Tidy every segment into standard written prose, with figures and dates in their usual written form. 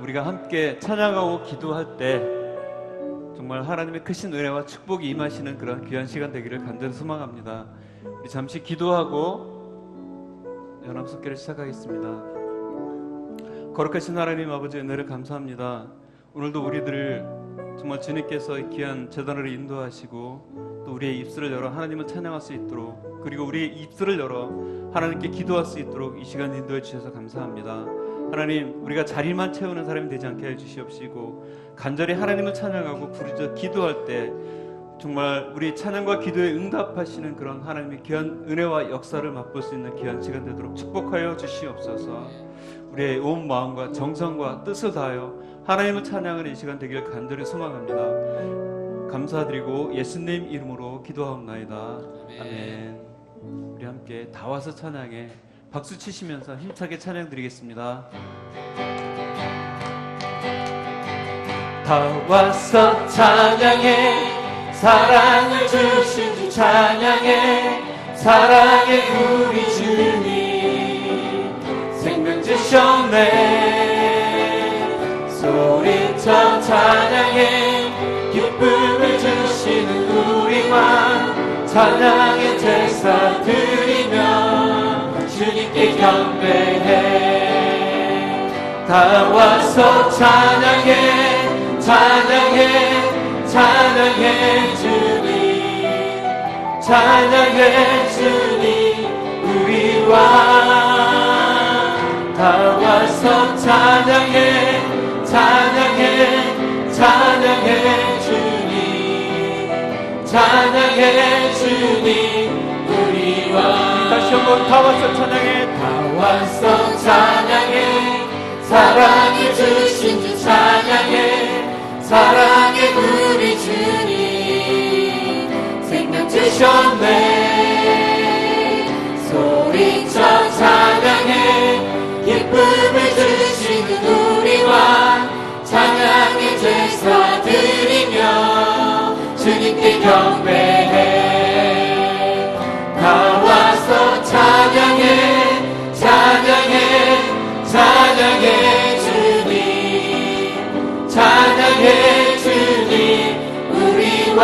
우리가 함께 찬양하고 기도할 때 정말 하나님의 크신 은혜와 축복이 임하시는 그런 귀한 시간 되기를 간절히 소망합니다. 우리 잠시 기도하고 연합석회를 시작하겠습니다. 거룩하신 하나님 아버지, 은혜를 감사합니다. 오늘도 우리들을 정말 주님께서 귀한 제단으로 인도하시고 또 우리의 입술을 열어 하나님을 찬양할 수 있도록, 그리고 우리의 입술을 열어 하나님께 기도할 수 있도록 이 시간 인도해 주셔서 감사합니다. 하나님, 우리가 자리만 채우는 사람이 되지 않게 해주시옵시고, 간절히 하나님을 찬양하고 부르짖어 기도할 때 정말 우리 찬양과 기도에 응답하시는 그런 하나님의 귀한 은혜와 역사를 맛볼 수 있는 귀한 시간 되도록 축복하여 주시옵소서. 우리의 온 마음과 정성과 뜻을 다하여 하나님을 찬양하는 이 시간 되기를 간절히 소망합니다. 감사드리고 예수님 이름으로 기도하옵나이다. 아멘. 우리 함께 다 와서 찬양해 박수 치시면서 힘차게 찬양 드리겠습니다. 다 와서 찬양해, 사랑을 주신 주 찬양해, 사랑의 우리 주님 생명 주셨네. 소리쳐 찬양해, 기쁨을 주시는 우리 왕 찬양의 제사 드리며 주님께 경배해. 다 와서 찬양해, 찬양해, 찬양해 주님, 찬양해 주님 우리 왕. 다 와서 찬양해, 찬양해, 찬양해 주님, 찬양해 주님 우리 왕. 다시 한번 다 와서 찬양해, 다 와서 찬양해, 사랑을 주신 주 찬양해, 사랑의 우리 주님 생명 주셨네. 소리쳐 찬양해, 기쁨을 주시는 우리 왕 찬양의 제사 드리며 주님께 경배해. 다 와서 찬양해, 찬양해, 찬양해 주님, 찬양해 주님 우리 왕.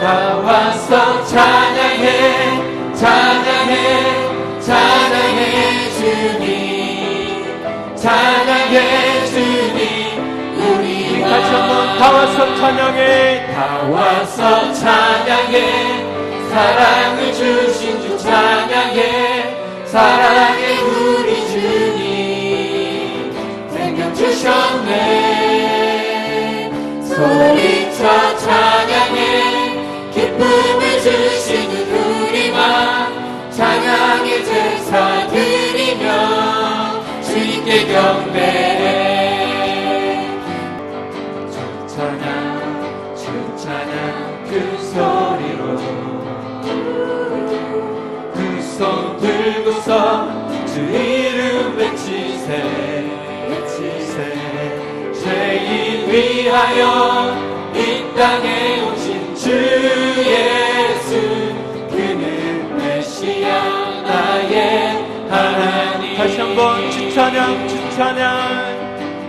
다 와서 찬양해, 찬양해, 찬양해 주님, 찬양해 주님 우리 왕. 다시 한번 다 와서 찬양해, 다 와서 찬양해, 사랑을 주신 주 찬양해, 사랑의 우리 주님 생명 주셨네. 소리쳐 찬양해, 기쁨을 주시는 우리 왕 찬양의 제사 드리며 주님께 경배해. 주찬양, 주찬양 그 소리로 두 손 들고서 주 이름 외치세, 외치세. 죄인 위하여 이 땅에 오신 주 예수, 그는 메시아 나의 하나님. 다시 한번 주찬양, 주찬양,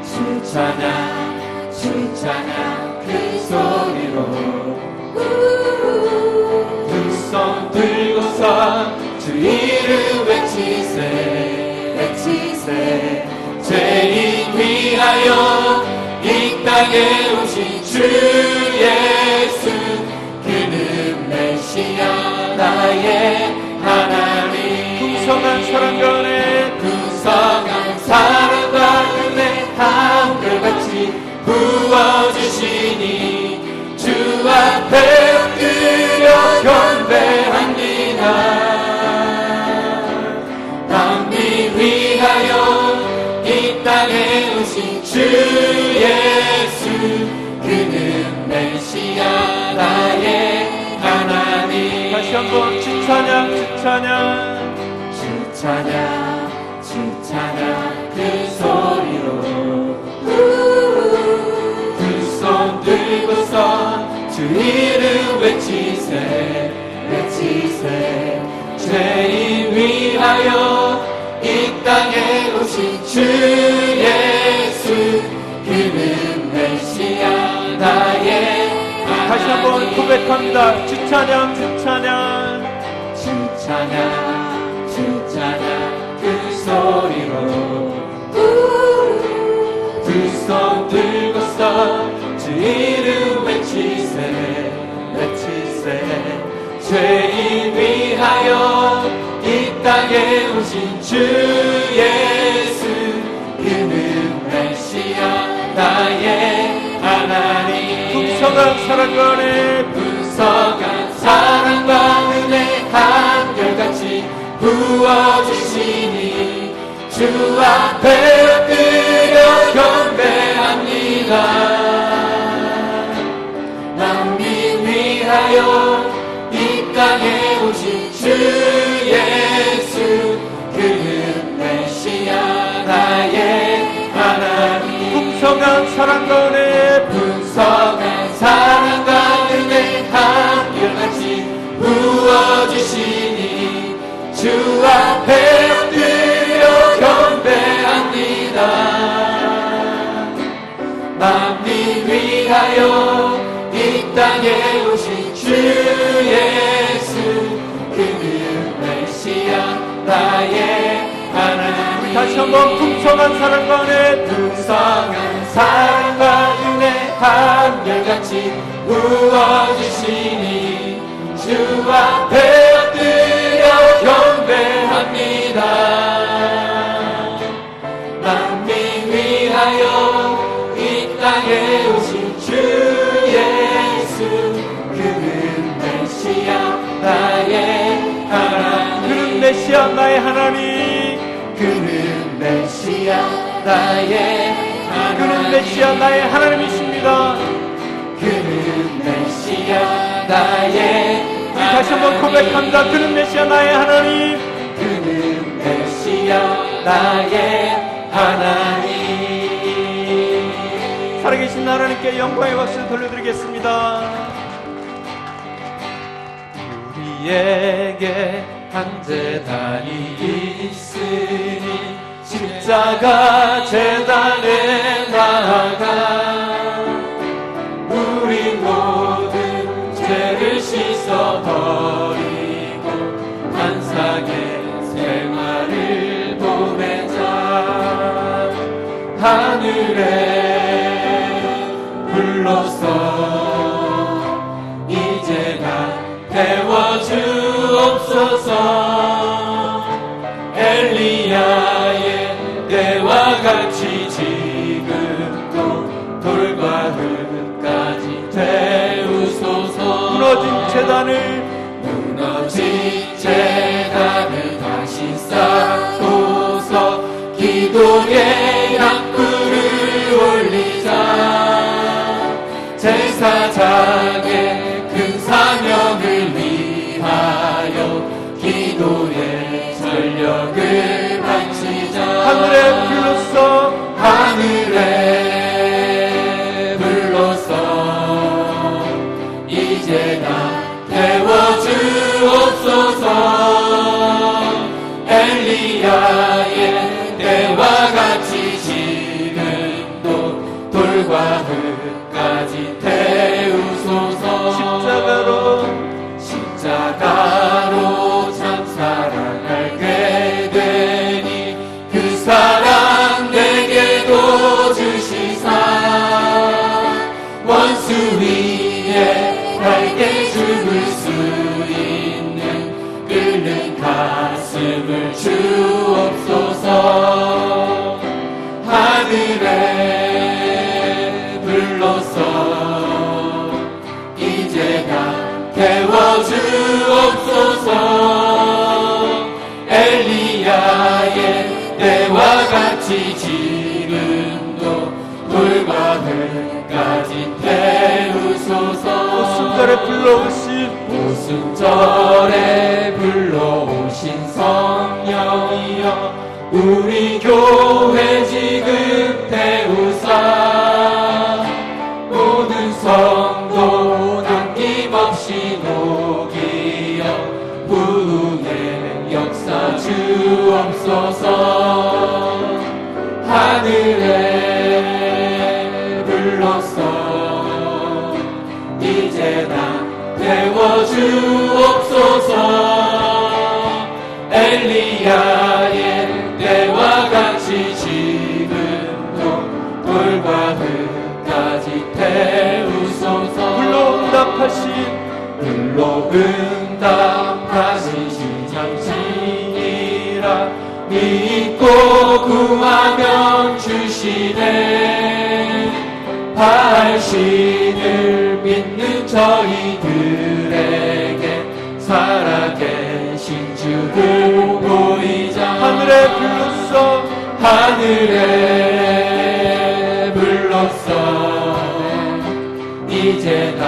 주찬양, 주찬양 그 소리로 두 손 들고서 주 이름 외치세, 외치세. 죄인 위하여 이 땅에 오신 주 예수, 그는 메시아 나의 하나님. 풍성한 사랑과 은혜, 풍성한 사랑과 은혜 한결같이 부어주시니 주 앞에 엎드려 경배합니다. 남미 위하여 이 땅에 오신 주 예수, 그는 메시아 나의 하나님. 다시 한번 주찬양, 주찬양, 주찬양, 주찬양 그 소리로 두 손 들고서 주 이름 외치세, 외치세. 죄인 위하여 이 땅에 오신 주 고백합니다. 주 찬양, 주 찬양, 주 찬양, 주 찬양 그 소리로 두 손 들고서 주 이름 외치세 외치세 죄인 위하여 이 땅에 오신 주 예수 그는 메시아 나의 하나님 풍성한 사랑과 은혜 풍성한 사랑과 은혜 한결같이 부어주시니 주 앞에 엎드려 경배합니다. 만민 위하여 이 땅에 오신 주 예수 그는 메시아 나의 하나님 풍성한 사랑과 은혜 풍성한 사랑과 은혜 한결같이 부어주시니 주 앞에 엎드려 경배합니다. 만민 위하여 이 땅에 오신 주 예수 그는 메시아 나의 하나님 다시 한번 풍성한 사랑과 은혜 풍성한 사랑과 은혜 한결같이 부어주시니 주 앞에 엎드려 경배합니다. 만민 위하여 이 땅에 오신 주 예수 그는 메시아 나의 하나님 그는 메시아 나의 하나님 그는 메시아 나의 하나님 그는 메시아 나의 하나님이십니다. 그는 메시아 나의 우리 다시 한번 고백합니다. 그는 메시아 나의 하나님 그는 메시아 나의 하나님 살아계신 하나님께 영광의 박수를 돌려드리겠습니다. 우리에게 한 재단이 있으니 십자가 재단에 나아가 우리 모든 죄를 씻어버리고 한상의 생활을 보내자. 하늘에 불러서 이제가 태워주옵소서. 엘리야의 때와 같이 지금도 돌과 흙까지 태우소서. 무너진 재단을 다시 쌓고서 기도의 양불을 올리자. 제사장의 큰 사명을 위하여 기도의 전력을 바치자. 하늘에 불렀어 하늘에 불러서 이제가 태워주옵소서. 엘리야의 때와 같이 지금도 돌과 흙까지 태우소서. 십자가로 참 사랑 알게 되니 그 사랑 내게도 주시사. 원수 위에 밝게 죽을 수 있는 끓는 가슴을 주옵소서. 하늘에 불러서 이제가 태워주옵소서. 엘리야의 때와 같이 지금도 돌과 흙까지 태우소서. 오순절에 불러오신 오순절에 불러오신 성령이여 우리 교회 지금 태우사. 모든 성도 남김없이 녹이어 부흥의 역사 주옵소서. 하늘에 불러서 이제나 주옵소서. 엘리야의 때와 같이 지금도 돌과 흙까지 태우소서. 불로 응답하신 신장신이라 믿고 구하면 주시네. 발신을 믿는 저희들에게 살아계신 주를 보이자. 하늘에 불렀어 이제 나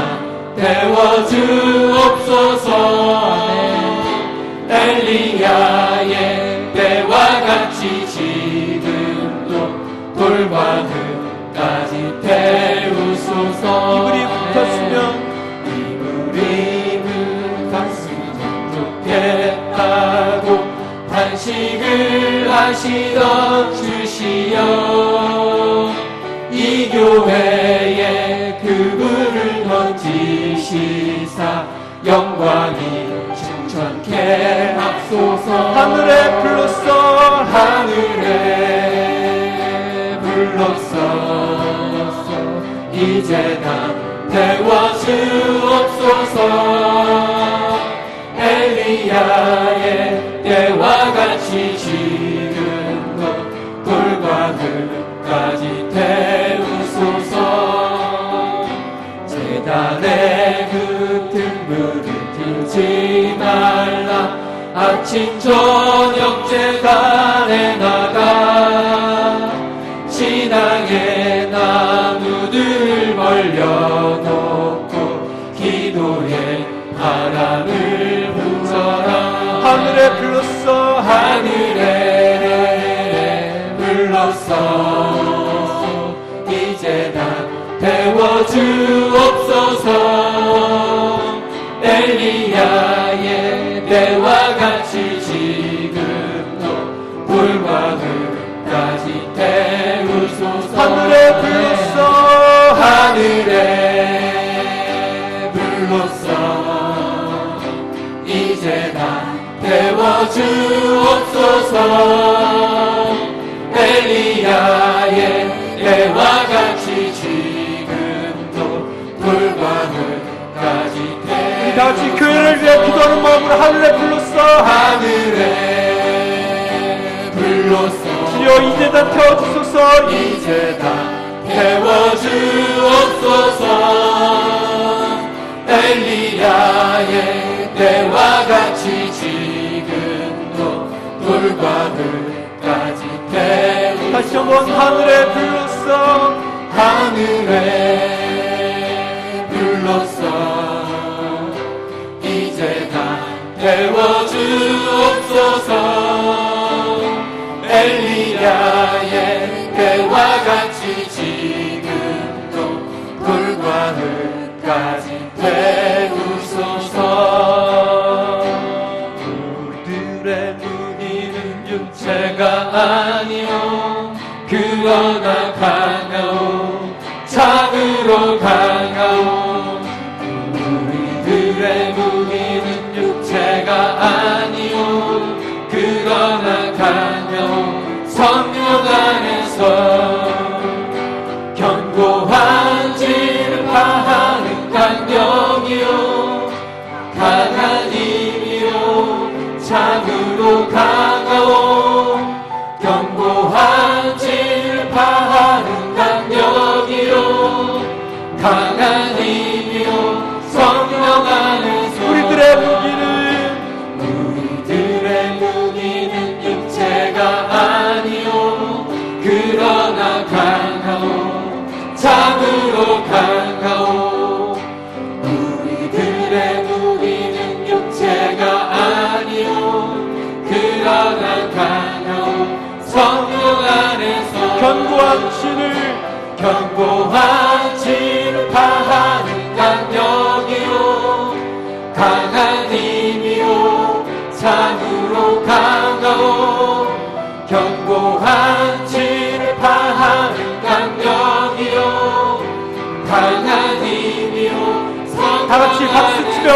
태워주옵소서. 엘리야의 때와 같이 지금도 돌과 흙까지 태우소서. 이불이 붙었으면 좋겠다고 탄식을 하시던 주시여. 이 교회에 그분을 던지시사 영광이 충천케 하소서. 하늘에 불렀어 이제 나 태워주옵소서. 엘리야의 때와 같이 지금도 돌과 흙까지 태우소서. 제단의 흙틈물을 들지 말라. 아침 저녁 제단에 나가 신앙의 나무들을 벌려놓고 기도의 바람을 불어라. 하늘에 불렀어 이제 나 태워주옵소서. 엘리야의 때와 같이 지금도 돌과 흙까지 태우소서. 하늘에 불렀어 이제 나 태워주옵소서. 엘리야의 때와 같이 지금도 돌과 흙까지 우리 다같이 교회를 위해 기도하는 마음으로 하늘에 불렀어 주여 이제다 태워주소서. 이제다 태워주옵소서. 엘리야의 때와 같이 지금도 돌과 흙까지 태우소서. 다시 한번 하늘에 불렀어 이제 다 태워주옵소서. 엘리야의 때와 같이 지금도 돌과 흙까지 태우소서. 우리들의 무기는 육체가 아니요 그러나 강하오 창으로 강하오. 우리들의 무기는 육체가 아니요 그러나 강하오 성령 안에서 견고한 진파하는 강력이요 강한 힘이요 창으로 강하오 견고한 진파하는 강력이요 강한 힘이요 성령 안에서. 우리들의 무기는 육체가 아니요 그러나 강하오 창으로 강하오. 우리들의 무기는 육체가 아니요 그러나 강하오 성령 안에서. 견고한 진을 파하는 강력이요 강한 힘이요 창으로 강하오 견고한 진을 파하는 강력이요 강한 힘이요. 다 같이 박수 하시며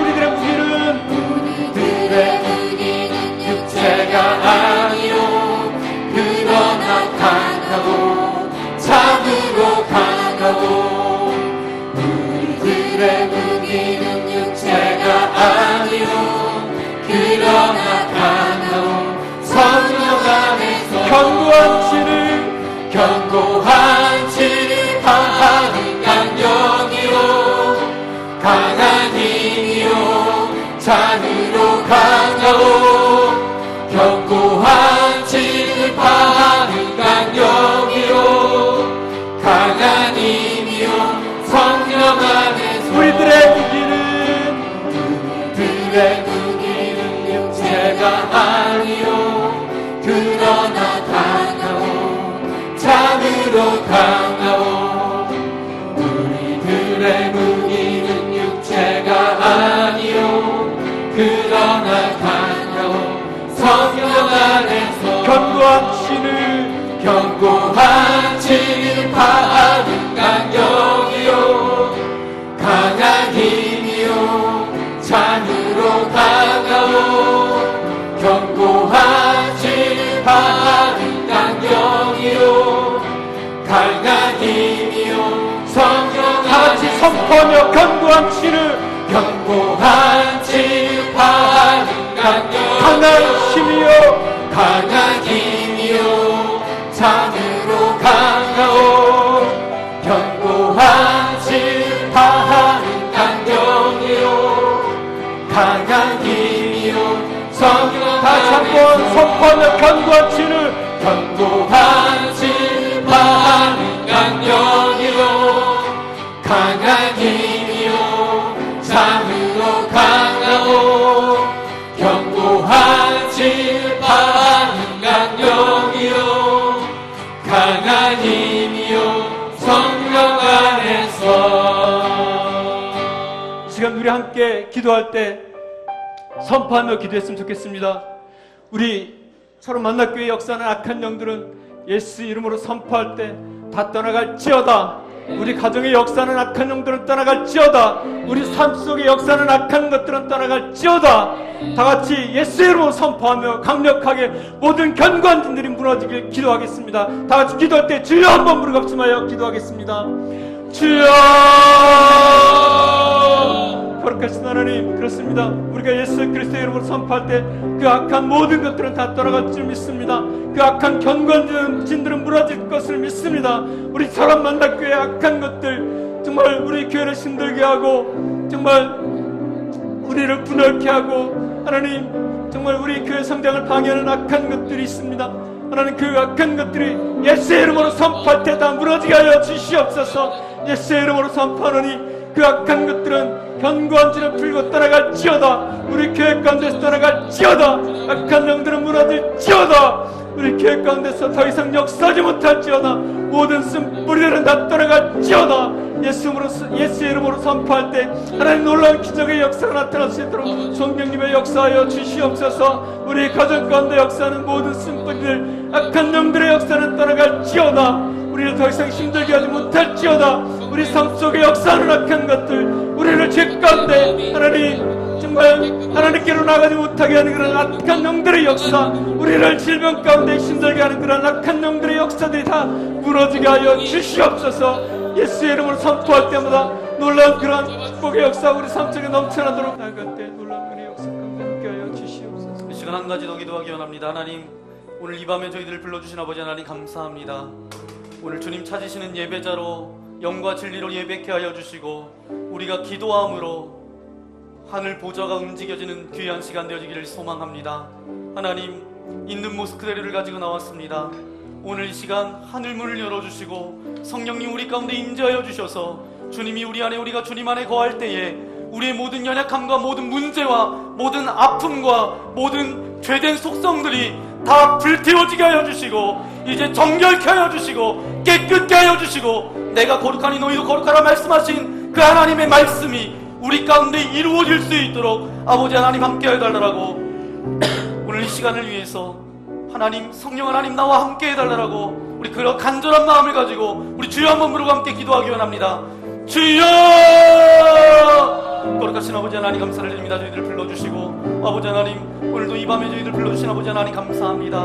우리들의 무기는 우리들의 무기는 육체가 아니요 그러나 강하고 참으로 강하고 우리들의 무기는 육체가 아니요 그러나 강하고 성령 안에서 견고한 진을 파하는 강력이요 강한 힘이요 잔으로 강하고 견고한 진을 파하는 강력이요 강한 힘이요 성령 안에서 우리들의 무기는 육체가 아니요 그러나 강하고 참으로 강하고 우리들의 무기는 육체가 아니요 그러나 강하고 성령 안에서 견고한 진을 파하는 강력이요 강한 힘이요 잔으로 강하고 견고한 진을 파하는 강력이요 강한 힘이요 성령 다같이 선포하며 견고한 진을 파하는 강한 힘이요 강한 힘이요 잔으로 강하고 견고한 진을 파하는 강력이요 강한 힘이요 성령 다시 한번 선포하며 견고한 진을 파하는 강력이요 강한 힘이요 참으로 강하고 견고한 진을 파하는 강력이요 강한 힘이요 성령 안에서 이 시간 우리 함께 기도할 때 선포하며 기도했으면 좋겠습니다. 우리 서로 만나교회 역사하는 악한 영들은 예수 이름으로 선포할 때 다 떠나갈지어다. 우리 가정의 역사하는 악한 영들은 떠나갈지어다. 우리 삶 속의 역사하는 악한 것들은 떠나갈지어다. 다같이 예수 이름으로 선포하며 강력하게 모든 견고한 진들이 무너지길 기도하겠습니다. 다같이 기도할 때 주여 한번 무릎갑심하여 기도하겠습니다. 주여! 거룩하신 하나님, 그렇습니다. 우리가 예수 그리스도의 이름으로 선포할 때 그 악한 모든 것들은 다 떠나갈 줄 믿습니다. 그 악한 견고한 진들은 무너질 것을 믿습니다. 우리 사람 만나교회의 악한 것들, 정말 우리 교회를 힘들게 하고 정말 우리를 분열케 하고 하나님 정말 우리 교회 성장을 방해하는 악한 것들이 있습니다. 하나님 그 악한 것들이 예수의 이름으로 선포할 때 다 무너지게 하여 주시옵소서. 예수의 이름으로 선포하노니 그 악한 것들은 견고한 진을 풀고 떠나갈지어다. 우리 교회 가운데서 떠나갈지어다. 악한 영들은 무너질지어다. 우리 교회 가운데서 더 이상 역사하지 못할지어다. 모든 쓴뿌리들은 다 떠나갈지어다. 예수의 이름으로 선포할 때 하나님 놀라운 기적의 역사가 나타날 수 있도록 성령님의 역사하여 주시옵소서. 우리 가정 가운데 역사하는 모든 쓴뿌리들, 악한 영들의 역사는 떠나갈지어다. 우리를 더 이상 힘들게 하지 못할지어다. 우리 삶 속에 역사하는 악한 것들, 우리를 죄 가운데 하나님 정말 하나님께로 나가지 못하게 하는 그런 악한 영들의 역사, 우리를 질병 가운데 힘들게 하는 그런 악한 영들의 역사들이 다 무너지게 하여 주시옵소서. 예수의 이름으로 선포할 때마다 놀라운 그런 축복의 역사 우리 삶 속에 넘쳐나도록 나아갈 때 놀라운 은혜의 역사 가운데 함께하여 주시옵소서. 이 시간 한 가지 더 기도하기 원합니다. 하나님, 오늘 이 밤에 저희들을 불러주신 아버지 하나님 감사합니다. 오늘 주님 찾으시는 예배자로 영과 진리로 예배케 하여 주시고 우리가 기도함으로 하늘 보좌가 움직여지는 귀한 시간 되어지기를 소망합니다. 하나님, 있는 모습 그대로를 가지고 나왔습니다. 오늘 이 시간 하늘 문을 열어주시고 성령님 우리 가운데 임재하여 주셔서 주님이 우리 안에, 우리가 주님 안에 거할 때에 우리의 모든 연약함과 모든 문제와 모든 아픔과 모든 죄된 속성들이 다 불태워지게 하여 주시고 이제 정결케 하여 주시고 깨끗게 하여 주시고 내가 거룩하니 너희도 거룩하라 말씀하신 그 하나님의 말씀이 우리 가운데 이루어질 수 있도록 아버지 하나님 함께 해달라고 오늘 이 시간을 위해서 하나님, 성령 하나님 나와 함께 해달라고 우리 그런 간절한 마음을 가지고 우리 주여 한번 부르고 함께 기도하기 원합니다. 주여! 거룩하신 아버지 하나님 감사를 드립니다. 저희들을 불러주시고 아버지 하나님 오늘도 이 밤에 저희들 불러주신 아버지 하나님 감사합니다.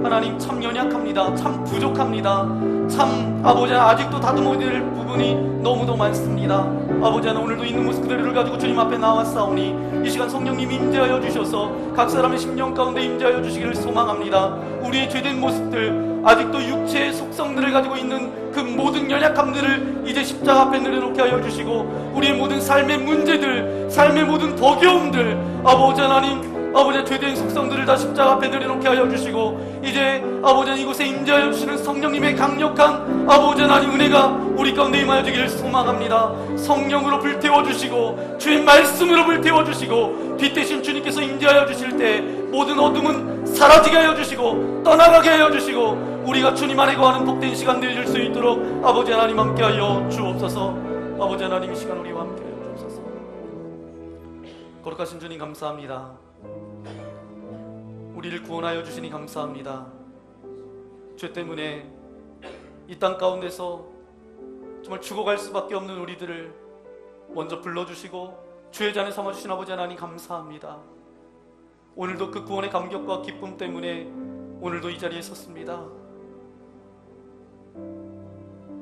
하나님 참 연약합니다. 참 부족합니다. 참 아버지 아직도 다듬어야 될 부분이 너무도 많습니다. 아버지 하나님 오늘도 있는 모습 그대로를 가지고 주님 앞에 나왔사오니 이 시간 성령님 임재하여 주셔서 각 사람의 심령 가운데 임재하여 주시기를 소망합니다. 우리의 죄된 모습들 아직도 육체의 속성들을 가지고 있는 그 모든 연약함들을 이제 십자가 앞에 내려놓게 하여 주시고 우리의 모든 삶의 문제들 삶의 모든 버겨움들 아버지 하나님 아버지 죄된 속성들을 다 십자가 앞에 내려놓게 하여 주시고 이제 아버지 이곳에 임재하여 주시는 성령님의 강력한 아버지 하나님 은혜가 우리 가운데 임하여 주기를 소망합니다. 성령으로 불태워 주시고 주의 말씀으로 불태워 주시고 빛대신 주님께서 임재하여 주실 때 모든 어둠은 사라지게 하여 주시고 떠나가게 하여 주시고 우리가 주님 안에 거하는 복된 시간 되어질 수 있도록 아버지 하나님 함께하여 주옵소서. 아버지 하나님 이 시간 우리와 함께하여 주옵소서. 거룩하신 주님 감사합니다. 우리를 구원하여 주시니 감사합니다. 죄 때문에 이 땅 가운데서 정말 죽어갈 수밖에 없는 우리들을 먼저 불러주시고 주의 잔에 삼아주신 아버지 하나님 감사합니다. 오늘도 그 구원의 감격과 기쁨 때문에 오늘도 이 자리에 섰습니다.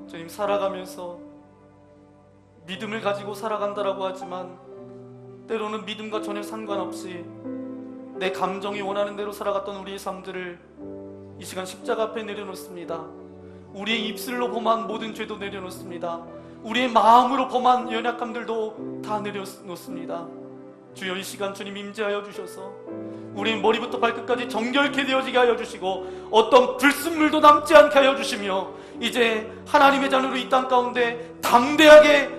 주님 살아가면서 믿음을 가지고 살아간다라고 하지만 때로는 믿음과 전혀 상관없이 내 감정이 원하는 대로 살아갔던 우리의 삶들을 이 시간 십자가 앞에 내려놓습니다. 우리의 입술로 범한 모든 죄도 내려놓습니다. 우리의 마음으로 범한 연약함들도 다 내려놓습니다. 주여 이 시간 주님 임재하여 주셔서 우리의 머리부터 발끝까지 정결케 되어지게 하여 주시고 어떤 불순물도 남지 않게 하여 주시며 이제 하나님의 자녀로 이 땅 가운데 담대하게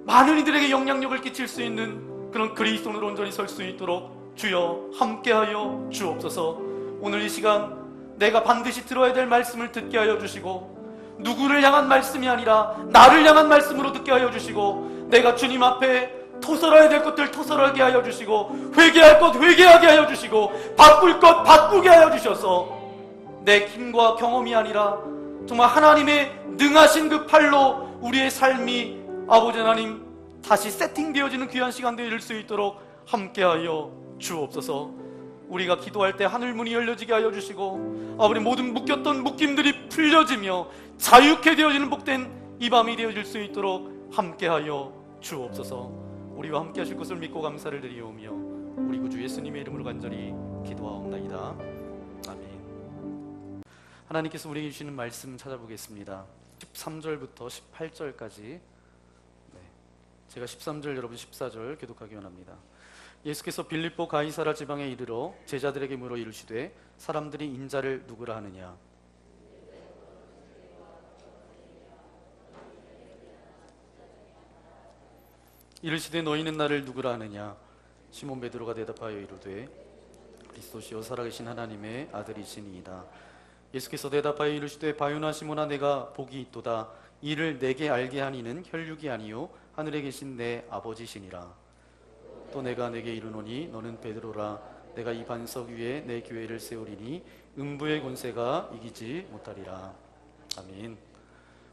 많은 이들에게 영향력을 끼칠 수 있는 그런 그리스도인으로 온전히 설 수 있도록 주여 함께하여 주옵소서. 오늘 이 시간 내가 반드시 들어야 될 말씀을 듣게 하여 주시고 누구를 향한 말씀이 아니라 나를 향한 말씀으로 듣게 하여 주시고 내가 주님 앞에 토설해야 될 것들 토설하게 하여 주시고 회개할 것 회개하게 하여 주시고 바꿀 것 바꾸게 하여 주셔서 내 힘과 경험이 아니라 정말 하나님의 능하신 그 팔로 우리의 삶이 아버지 하나님 다시 세팅되어지는 귀한 시간 되어질 수 있도록 함께하여 주옵소서. 우리가 기도할 때 하늘문이 열려지게 하여 주시고 아버지 모든 묶였던 묶임들이 풀려지며 자유케 되어지는 복된 이 밤이 되어질 수 있도록 함께하여 주옵소서. 우리와 함께 하실 것을 믿고 감사를 드리오며 우리 구주 예수님의 이름으로 간절히 기도하옵나이다. 아멘. 하나님께서 우리에게 주시는 말씀 찾아보겠습니다. 13절부터 18절까지 제가 13절 여러분 14절 교독하기 원합니다. 예수께서 빌립보 가이사라 지방에 이르러 제자들에게 물어 이르시되 사람들이 인자를 누구라 하느냐. 이르시되 너희는 나를 누구라 하느냐. 시몬 베드로가 대답하여 이르되 그리스도시요 살아계신 하나님의 아들이시니이다. 예수께서 대답하여 이르시되 바요나 시몬아 내가 복이 있도다. 이를 내게 알게 하니는 혈육이 아니요 하늘에 계신 내 아버지시니라. 또 내가 내게 이르노니 너는 베드로라. 내가 이 반석 위에 내 교회를 세우리니 음부의 권세가 이기지 못하리라. 아멘.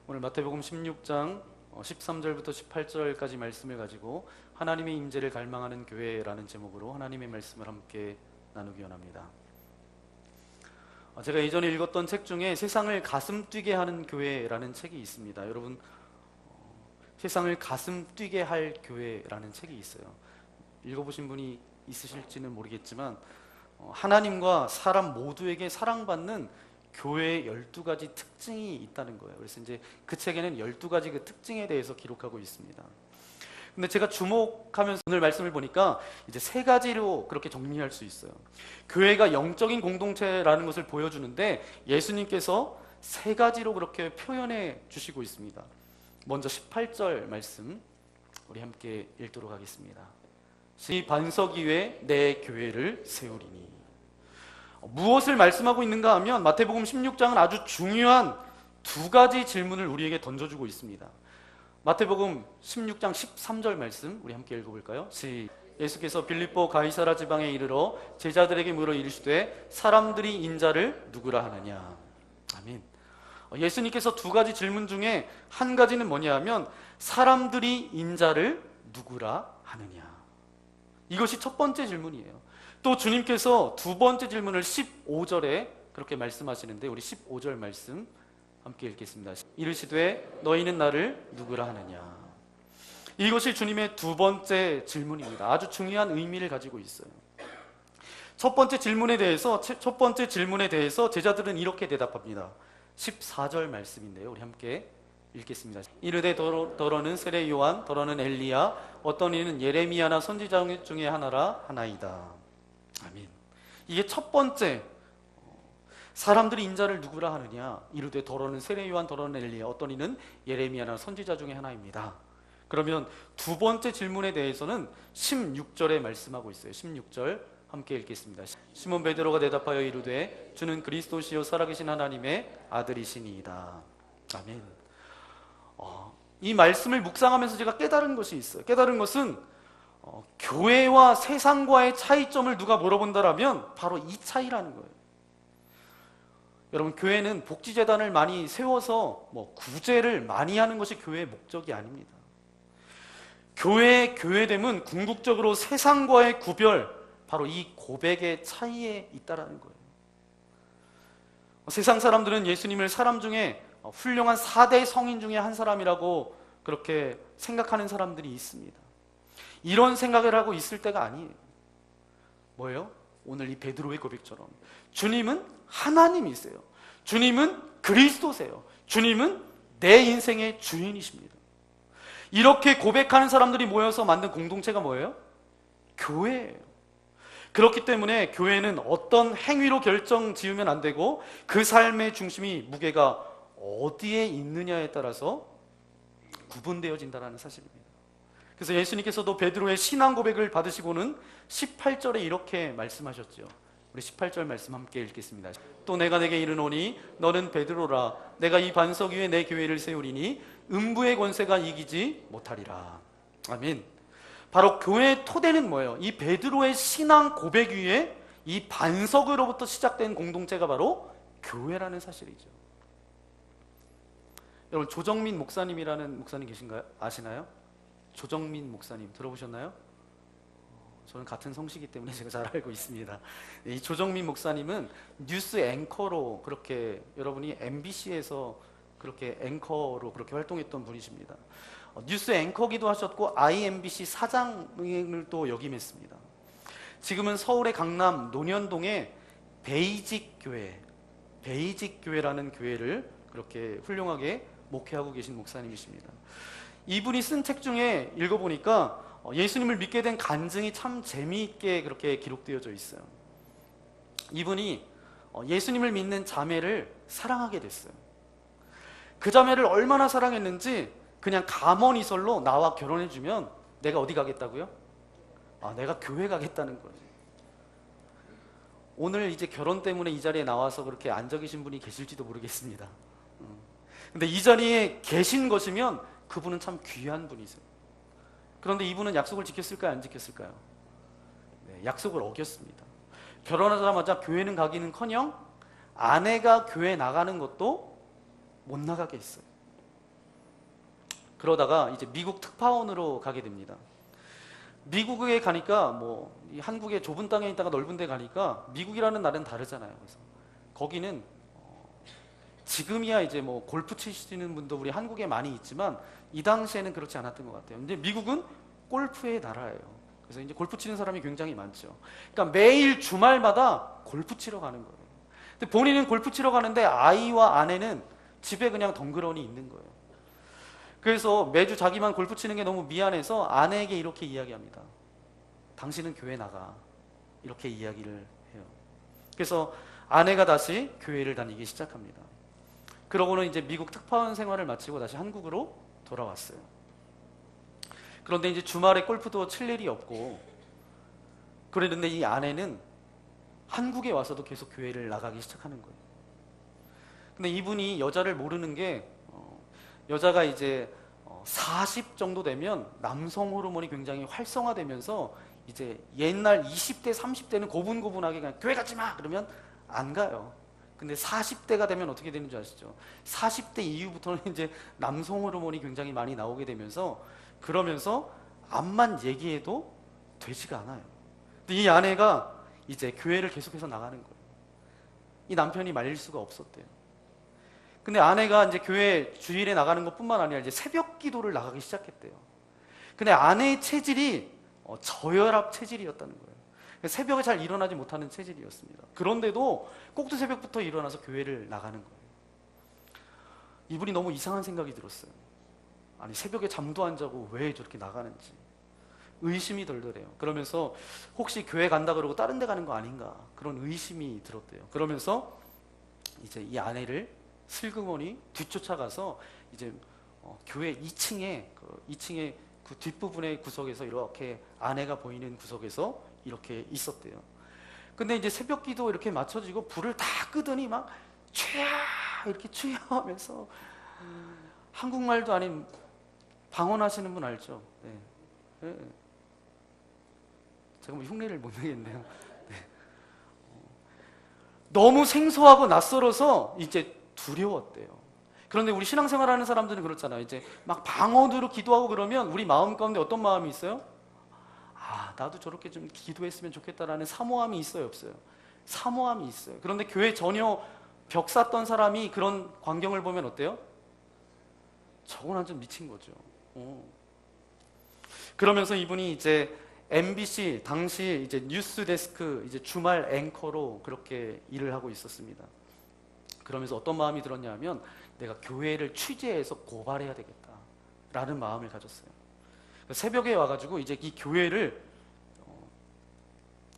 오늘 마태복음 16장 13절부터 18절까지 말씀을 가지고 하나님의 임재를 갈망하는 교회라는 제목으로 하나님의 말씀을 함께 나누기 원합니다. 제가 예전에 읽었던 책 중에 세상을 가슴 뛰게 하는 교회라는 책이 있습니다. 여러분 세상을 가슴 뛰게 할 교회라는 책이 있어요. 읽어보신 분이 있으실지는 모르겠지만 하나님과 사람 모두에게 사랑받는 교회의 12가지 특징이 있다는 거예요. 그래서 이제 그 책에는 12가지 그 특징에 대해서 기록하고 있습니다. 근데 제가 주목하면서 오늘 말씀을 보니까 이제 3가지로 그렇게 정리할 수 있어요. 교회가 영적인 공동체라는 것을 보여주는데 예수님께서 3가지로 그렇게 표현해 주시고 있습니다. 먼저 18절 말씀 우리 함께 읽도록 하겠습니다. 이 반석 위에 내 교회를 세우리니. 무엇을 말씀하고 있는가 하면 마태복음 16장은 아주 중요한 2가지 질문을 우리에게 던져주고 있습니다. 마태복음 16장 13절 말씀 우리 함께 읽어볼까요? 예수께서 빌립보 가이사라 지방에 이르러 제자들에게 물어 이르시되 사람들이 인자를 누구라 하느냐. 아멘. 예수님께서 2가지 질문 중에 한 가지는 뭐냐 하면 사람들이 인자를 누구라 하느냐? 이것이 첫 번째 질문이에요. 또 주님께서 두 번째 질문을 15절에 그렇게 말씀하시는데 우리 15절 말씀 함께 읽겠습니다. 이르시되 너희는 나를 누구라 하느냐? 이것이 주님의 두 번째 질문입니다. 아주 중요한 의미를 가지고 있어요. 첫 번째 질문에 대해서 제자들은 이렇게 대답합니다. 14절 말씀인데요. 우리 함께 읽겠습니다. 이르되 더러는 세례 요한, 더러는 엘리야, 어떤 이는 예레미야나 선지자 중에 하나라 하나이다. 아멘. 이게 첫 번째, 사람들이 인자를 누구라 하느냐? 이르되 더러는 세례 요한, 더러는 엘리야, 어떤 이는 예레미야나 선지자 중에 하나입니다. 그러면 두 번째 질문에 대해서는 16절에 말씀하고 있어요. 16절 함께 읽겠습니다. 시몬 베드로가 대답하여 이르되 주는 그리스도시요 살아계신 하나님의 아들이시니이다. 아멘. 이 말씀을 묵상하면서 제가 깨달은 것이 있어요. 깨달은 것은 교회와 세상과의 차이점을 누가 물어본다라면 바로 이 차이라는 거예요. 여러분, 교회는 복지재단을 많이 세워서 구제를 많이 하는 것이 교회의 목적이 아닙니다. 교회의 교회됨은 궁극적으로 세상과의 구별, 바로 이 고백의 차이에 있다라는 거예요. 세상 사람들은 예수님을 사람 중에 훌륭한 4대 성인 중에 한 사람이라고 그렇게 생각하는 사람들이 있습니다. 이런 생각을 하고 있을 때가 아니에요. 뭐예요? 오늘 이 베드로의 고백처럼 주님은 하나님이세요. 주님은 그리스도세요. 주님은 내 인생의 주인이십니다. 이렇게 고백하는 사람들이 모여서 만든 공동체가 뭐예요? 교회예요. 그렇기 때문에 교회는 어떤 행위로 결정 지으면 안 되고 그 삶의 중심이, 무게가 어디에 있느냐에 따라서 구분되어진다는 사실입니다. 그래서 예수님께서도 베드로의 신앙 고백을 받으시고는 18절에 이렇게 말씀하셨죠. 우리 18절 말씀 함께 읽겠습니다. 또 내가 내게 이르노니 너는 베드로라. 내가 이 반석 위에 내 교회를 세우리니 음부의 권세가 이기지 못하리라. 아멘. 바로 교회의 토대는 뭐예요? 이 베드로의 신앙 고백 위에 이 반석으로부터 시작된 공동체가 바로 교회라는 사실이죠. 여러분, 조정민 목사님이라는 목사님 계신가요? 아시나요? 조정민 목사님 들어보셨나요? 저는 같은 성씨이기 때문에 제가 잘 알고 있습니다. 이 조정민 목사님은 뉴스 앵커로, 그렇게 여러분이 MBC에서 그렇게 앵커로 그렇게 활동했던 분이십니다. 뉴스 앵커기도 하셨고 IMBC 사장을 또 역임했습니다. 지금은 서울의 강남 논현동에 베이직 교회라는 교회를 그렇게 훌륭하게 목회하고 계신 목사님이십니다. 이분이 쓴 책 중에 읽어보니까 예수님을 믿게 된 간증이 참 재미있게 그렇게 기록되어져 있어요. 이분이 예수님을 믿는 자매를 사랑하게 됐어요. 그 자매를 얼마나 사랑했는지 그냥 감언이설로 나와 결혼해주면 내가 어디 가겠다고요? 내가 교회 가겠다는 거예요. 오늘 이제 결혼 때문에 이 자리에 나와서 그렇게 앉아 계신 분이 계실지도 모르겠습니다. 근데 이 자리에 계신 것이면 그분은 참 귀한 분이세요. 그런데 이분은 약속을 지켰을까요? 안 지켰을까요? 네, 약속을 어겼습니다. 결혼하자마자 교회는 가기는커녕 아내가 교회 나가는 것도 못 나가게 했어요. 그러다가 이제 미국 특파원으로 가게 됩니다. 미국에 가니까 이 한국의 좁은 땅에 있다가 넓은 데 가니까 미국이라는 나라는 다르잖아요. 그래서 거기는 지금이야 이제 골프 치시는 분도 우리 한국에 많이 있지만 이 당시에는 그렇지 않았던 것 같아요. 근데 미국은 골프의 나라예요. 그래서 이제 골프 치는 사람이 굉장히 많죠. 그러니까 매일 주말마다 골프 치러 가는 거예요. 근데 본인은 골프 치러 가는데 아이와 아내는 집에 그냥 덩그러니 있는 거예요. 그래서 매주 자기만 골프 치는 게 너무 미안해서 아내에게 이렇게 이야기합니다. 당신은 교회 나가. 이렇게 이야기를 해요. 그래서 아내가 다시 교회를 다니기 시작합니다. 그러고는 이제 미국 특파원 생활을 마치고 다시 한국으로 돌아왔어요. 그런데 이제 주말에 골프도 칠 일이 없고 그랬는데 이 아내는 한국에 와서도 계속 교회를 나가기 시작하는 거예요. 근데 이분이 여자를 모르는 게 여자가 이제 40 정도 되면 남성 호르몬이 굉장히 활성화되면서 이제 옛날 20대, 30대는 고분고분하게 그냥 교회 가지 마! 그러면 안 가요. 근데 40대가 되면 어떻게 되는 줄 아시죠? 40대 이후부터는 이제 남성 호르몬이 굉장히 많이 나오게 되면서 그러면서 앞만 얘기해도 되지가 않아요. 근데 이 아내가 이제 교회를 계속해서 나가는 거예요. 이 남편이 말릴 수가 없었대요. 근데 아내가 이제 교회 주일에 나가는 것뿐만 아니라 이제 새벽 기도를 나가기 시작했대요. 근데 아내의 체질이 저혈압 체질이었다는 거예요. 새벽에 잘 일어나지 못하는 체질이었습니다. 그런데도 꼭두 새벽부터 일어나서 교회를 나가는 거예요. 이분이 너무 이상한 생각이 들었어요. 아니, 새벽에 잠도 안 자고 왜 저렇게 나가는지 의심이 덜덜해요. 그러면서 혹시 교회 간다 그러고 다른 데 가는 거 아닌가, 그런 의심이 들었대요. 그러면서 이제 이 아내를 슬그머니 뒤쫓아가서 이제 교회 2층에 그 뒷부분의 구석에서 이렇게 아내가 보이는 구석에서 이렇게 있었대요. 근데 이제 새벽 기도 이렇게 맞춰지고 불을 다 끄더니 막 최야 이렇게 추야 하면서 한국말도 아닌 방언하시는 분 알죠? 네. 네. 제가 뭐 흉내를 못 내겠네요. 네. 너무 생소하고 낯설어서 이제 두려웠대요. 그런데 우리 신앙생활하는 사람들은 그렇잖아요. 이제 막 방언으로 기도하고 그러면 우리 마음 가운데 어떤 마음이 있어요? 아, 나도 저렇게 좀 기도했으면 좋겠다라는 사모함이 있어요, 없어요? 사모함이 있어요. 그런데 교회 전혀 벽 쌌던 사람이 그런 광경을 보면 어때요? 저건 완전 미친 거죠. 그러면서 이분이 이제 MBC 당시 이제 뉴스 데스크 이제 주말 앵커로 그렇게 일을 하고 있었습니다. 그러면서 어떤 마음이 들었냐면 내가 교회를 취재해서 고발해야 되겠다라는 마음을 가졌어요. 새벽에 와가지고 이제 이 교회를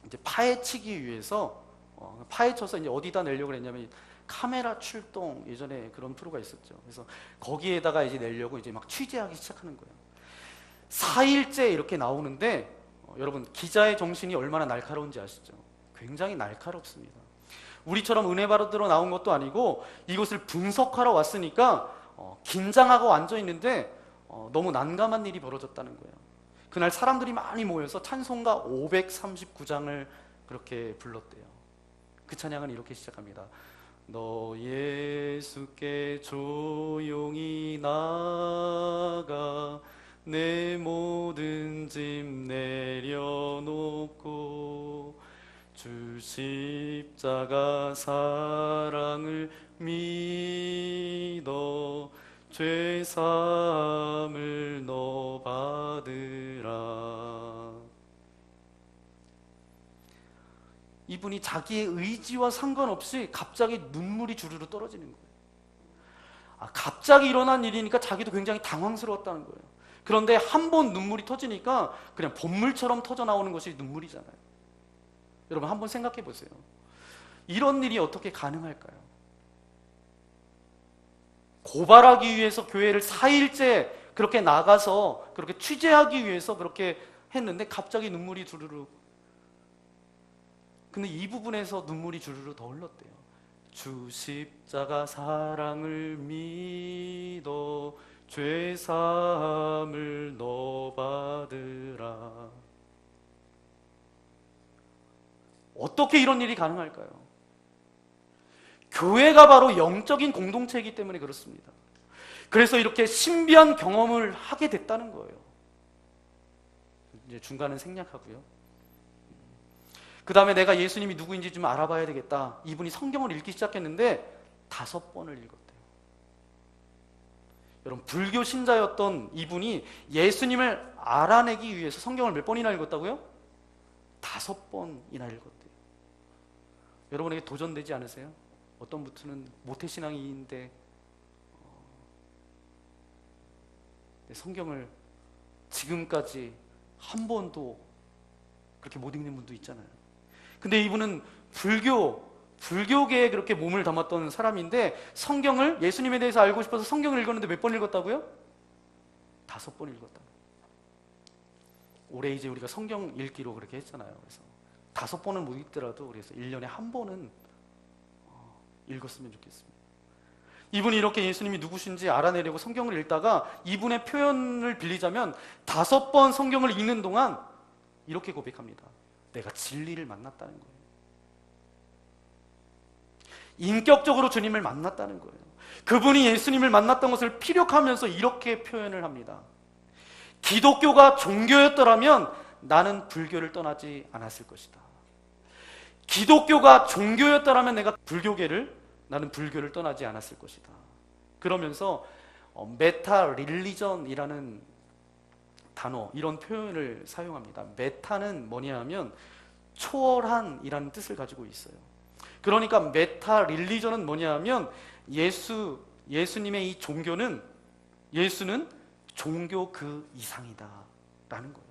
이제 파헤치기 위해서 파헤쳐서 이제 어디다 내려고 했냐면 카메라 출동, 예전에 그런 프로가 있었죠. 그래서 거기에다가 이제 내려고 이제 막 취재하기 시작하는 거예요. 4일째 이렇게 나오는데 여러분, 기자의 정신이 얼마나 날카로운지 아시죠? 굉장히 날카롭습니다. 우리처럼 은혜 받으러 나온 것도 아니고 이곳을 분석하러 왔으니까 긴장하고 앉아있는데 너무 난감한 일이 벌어졌다는 거예요. 그날 사람들이 많이 모여서 찬송가 539장을 그렇게 불렀대요. 그 찬양은 이렇게 시작합니다. 너 예수께 조용히 나가 내 모든 짐 내려놓고 주 십자가 사랑을 믿어 죄 사함을 너 받으라. 이분이 자기의 의지와 상관없이 갑자기 눈물이 주르르 떨어지는 거예요. 갑자기 일어난 일이니까 자기도 굉장히 당황스러웠다는 거예요. 그런데 한 번 눈물이 터지니까 그냥 본물처럼 터져 나오는 것이 눈물이잖아요. 여러분 한번 생각해 보세요. 이런 일이 어떻게 가능할까요? 고발하기 위해서 교회를 4일째 그렇게 나가서 그렇게 취재하기 위해서 그렇게 했는데 갑자기 눈물이 주르르. 근데 이 부분에서 눈물이 주르르 더 흘렀대요. 주 십자가 사랑을 믿어 죄 사함을 너 받으라. 어떻게 이런 일이 가능할까요? 교회가 바로 영적인 공동체이기 때문에 그렇습니다. 그래서 이렇게 신비한 경험을 하게 됐다는 거예요. 이제 중간은 생략하고요. 그 다음에 내가 예수님이 누구인지 좀 알아봐야 되겠다. 이분이 성경을 읽기 시작했는데 5번을 읽었대요. 여러분, 불교 신자였던 이분이 예수님을 알아내기 위해서 성경을 몇 번이나 읽었다고요? 5번이나 읽었대요. 여러분에게 도전되지 않으세요? 어떤 분은 모태신앙인데 성경을 지금까지 한 번도 그렇게 못 읽는 분도 있잖아요. 근데 이분은 불교계에 그렇게 몸을 담았던 사람인데 성경을, 예수님에 대해서 알고 싶어서 성경을 읽었는데 몇 번 읽었다고요? 5번 읽었다. 올해 이제 우리가 성경 읽기로 그렇게 했잖아요. 그래서 5번은 못 읽더라도 그래서 1년에 한 번은 읽었으면 좋겠습니다. 이분이 이렇게 예수님이 누구신지 알아내려고 성경을 읽다가 이분의 표현을 빌리자면 5번 성경을 읽는 동안 이렇게 고백합니다. 내가 진리를 만났다는 거예요. 인격적으로 주님을 만났다는 거예요. 그분이 예수님을 만났던 것을 피력하면서 이렇게 표현을 합니다. 기독교가 종교였더라면 나는 불교를 떠나지 않았을 것이다. 기독교가 종교였더라면 나는 불교를 떠나지 않았을 것이다. 그러면서 메타 릴리전이라는 단어, 이런 표현을 사용합니다. 메타는 뭐냐 하면 초월한이라는 뜻을 가지고 있어요. 그러니까 메타 릴리전은 뭐냐 하면 예수님의 이 종교는, 예수는 종교 그 이상이다 라는 거예요.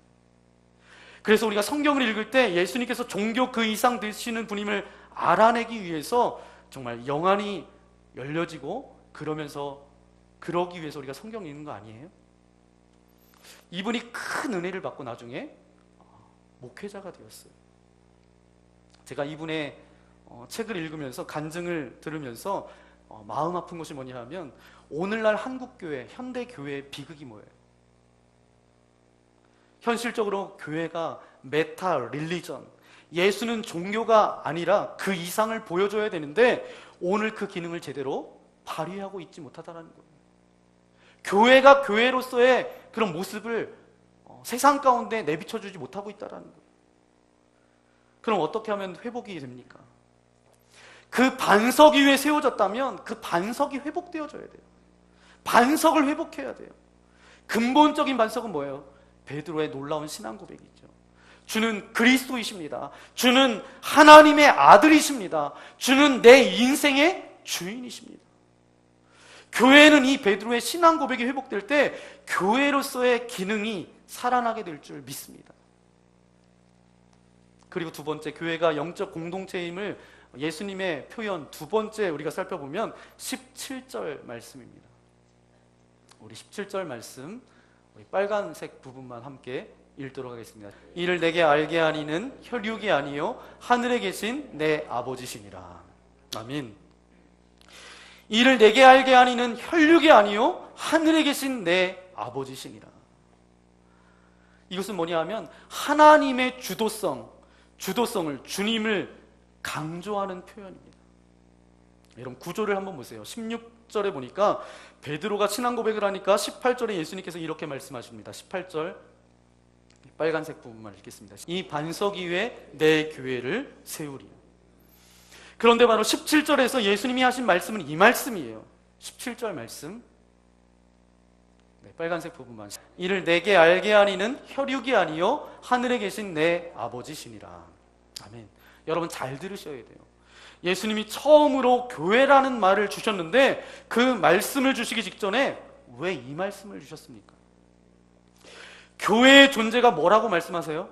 그래서 우리가 성경을 읽을 때 예수님께서 종교 그 이상 되시는 분임을 알아내기 위해서 정말 영안이 열려지고, 그러기 위해서 우리가 성경 읽는 거 아니에요? 이분이 큰 은혜를 받고 나중에 목회자가 되었어요. 제가 이분의 책을 읽으면서, 간증을 들으면서 마음 아픈 것이 뭐냐 하면, 오늘날 한국교회, 현대교회의 비극이 뭐예요? 현실적으로 교회가 메타 릴리전, 예수는 종교가 아니라 그 이상을 보여줘야 되는데 오늘 그 기능을 제대로 발휘하고 있지 못하다는 거예요. 교회가 교회로서의 그런 모습을 세상 가운데 내비쳐주지 못하고 있다는 거예요. 그럼 어떻게 하면 회복이 됩니까? 그 반석 위에 세워졌다면 그 반석이 회복되어져야 돼요. 반석을 회복해야 돼요. 근본적인 반석은 뭐예요? 베드로의 놀라운 신앙 고백이죠. 주는 그리스도이십니다. 주는 하나님의 아들이십니다. 주는 내 인생의 주인이십니다. 교회는 이 베드로의 신앙 고백이 회복될 때 교회로서의 기능이 살아나게 될 줄 믿습니다. 그리고 두 번째, 교회가 영적 공동체임을 예수님의 표현 두 번째 우리가 살펴보면 17절 말씀입니다. 우리 17절 말씀, 우리 빨간색 부분만 함께 읽도록 하겠습니다. 이를 내게 알게 하니는 혈육이 아니요 하늘에 계신 내 아버지시니라. 아멘. 이를 내게 알게 하니는 혈육이 아니요 하늘에 계신 내 아버지시니라. 이것은 뭐냐 하면 하나님의 주도성을, 주님을 강조하는 표현입니다. 여러분 구조를 한번 보세요. 16절에 보니까 베드로가 신앙 고백을 하니까 18절에 예수님께서 이렇게 말씀하십니다. 18절 빨간색 부분만 읽겠습니다. 이 반석 위에 내 교회를 세우리. 그런데 바로 17절에서 예수님이 하신 말씀은 이 말씀이에요. 17절 말씀, 빨간색 부분만. 이를 내게 알게 하니는 혈육이 아니요 하늘에 계신 내 아버지시니라. 아멘. 여러분 잘 들으셔야 돼요. 예수님이 처음으로 교회라는 말을 주셨는데 그 말씀을 주시기 직전에 왜 이 말씀을 주셨습니까? 교회의 존재가 뭐라고 말씀하세요?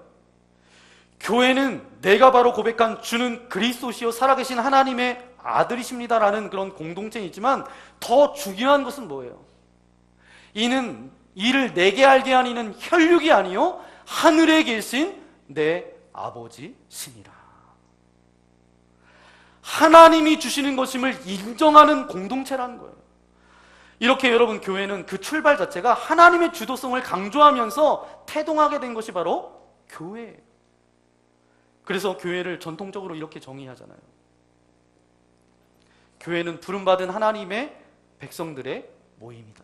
교회는 내가 바로 고백한 주는 그리스도시요 살아계신 하나님의 아들이십니다라는 그런 공동체이지만 더 중요한 것은 뭐예요? 이를 내게 알게 하니는 혈육이 아니요 하늘에 계신 내 아버지시니라. 하나님이 주시는 것임을 인정하는 공동체라는 거예요. 이렇게 여러분 교회는 그 출발 자체가 하나님의 주도성을 강조하면서 태동하게 된 것이 바로 교회예요. 그래서 교회를 전통적으로 이렇게 정의하잖아요. 교회는 부름받은 하나님의 백성들의 모임이다.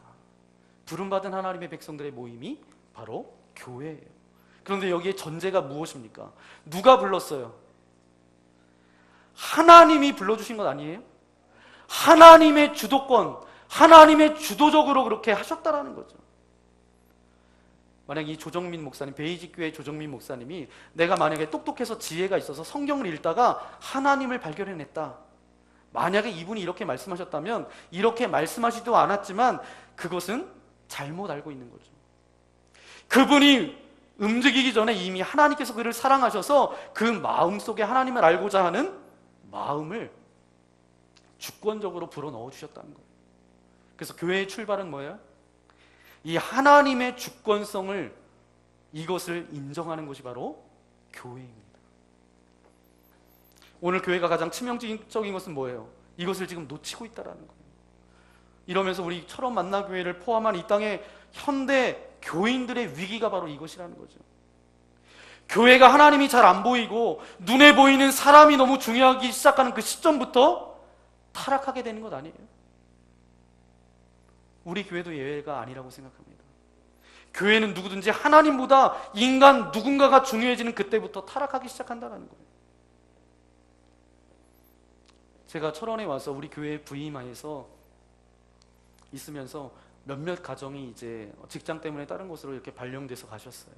부름받은 하나님의 백성들의 모임이 바로 교회예요. 그런데 여기에 전제가 무엇입니까? 누가 불렀어요? 하나님이 불러주신 것 아니에요? 하나님의 주도권, 하나님의 주도적으로 그렇게 하셨다라는 거죠. 만약 이 조정민 목사님, 베이직교회 조정민 목사님이 내가 만약에 똑똑해서 지혜가 있어서 성경을 읽다가 하나님을 발견해냈다. 만약에 이분이 이렇게 말씀하셨다면 이렇게 말씀하지도 않았지만 그것은 잘못 알고 있는 거죠. 그분이 움직이기 전에 이미 하나님께서 그를 사랑하셔서 그 마음속에 하나님을 알고자 하는 마음을 주권적으로 불어넣어 주셨다는 거예요. 그래서 교회의 출발은 뭐예요? 이 하나님의 주권성을, 이것을 인정하는 것이 바로 교회입니다. 오늘 교회가 가장 치명적인 것은 뭐예요? 이것을 지금 놓치고 있다는 거예요. 이러면서 우리 철원 만나교회를 포함한 이 땅의 현대 교인들의 위기가 바로 이것이라는 거죠. 교회가 하나님이 잘 안 보이고 눈에 보이는 사람이 너무 중요하기 시작하는 그 시점부터 타락하게 되는 것 아니에요? 우리 교회도 예외가 아니라고 생각합니다. 교회는 누구든지 하나님보다 인간 누군가가 중요해지는 그때부터 타락하기 시작한다는 거예요. 제가 철원에 와서 우리 교회에 부임하여서 있으면서 몇몇 가정이 이제 직장 때문에 다른 곳으로 이렇게 발령돼서 가셨어요.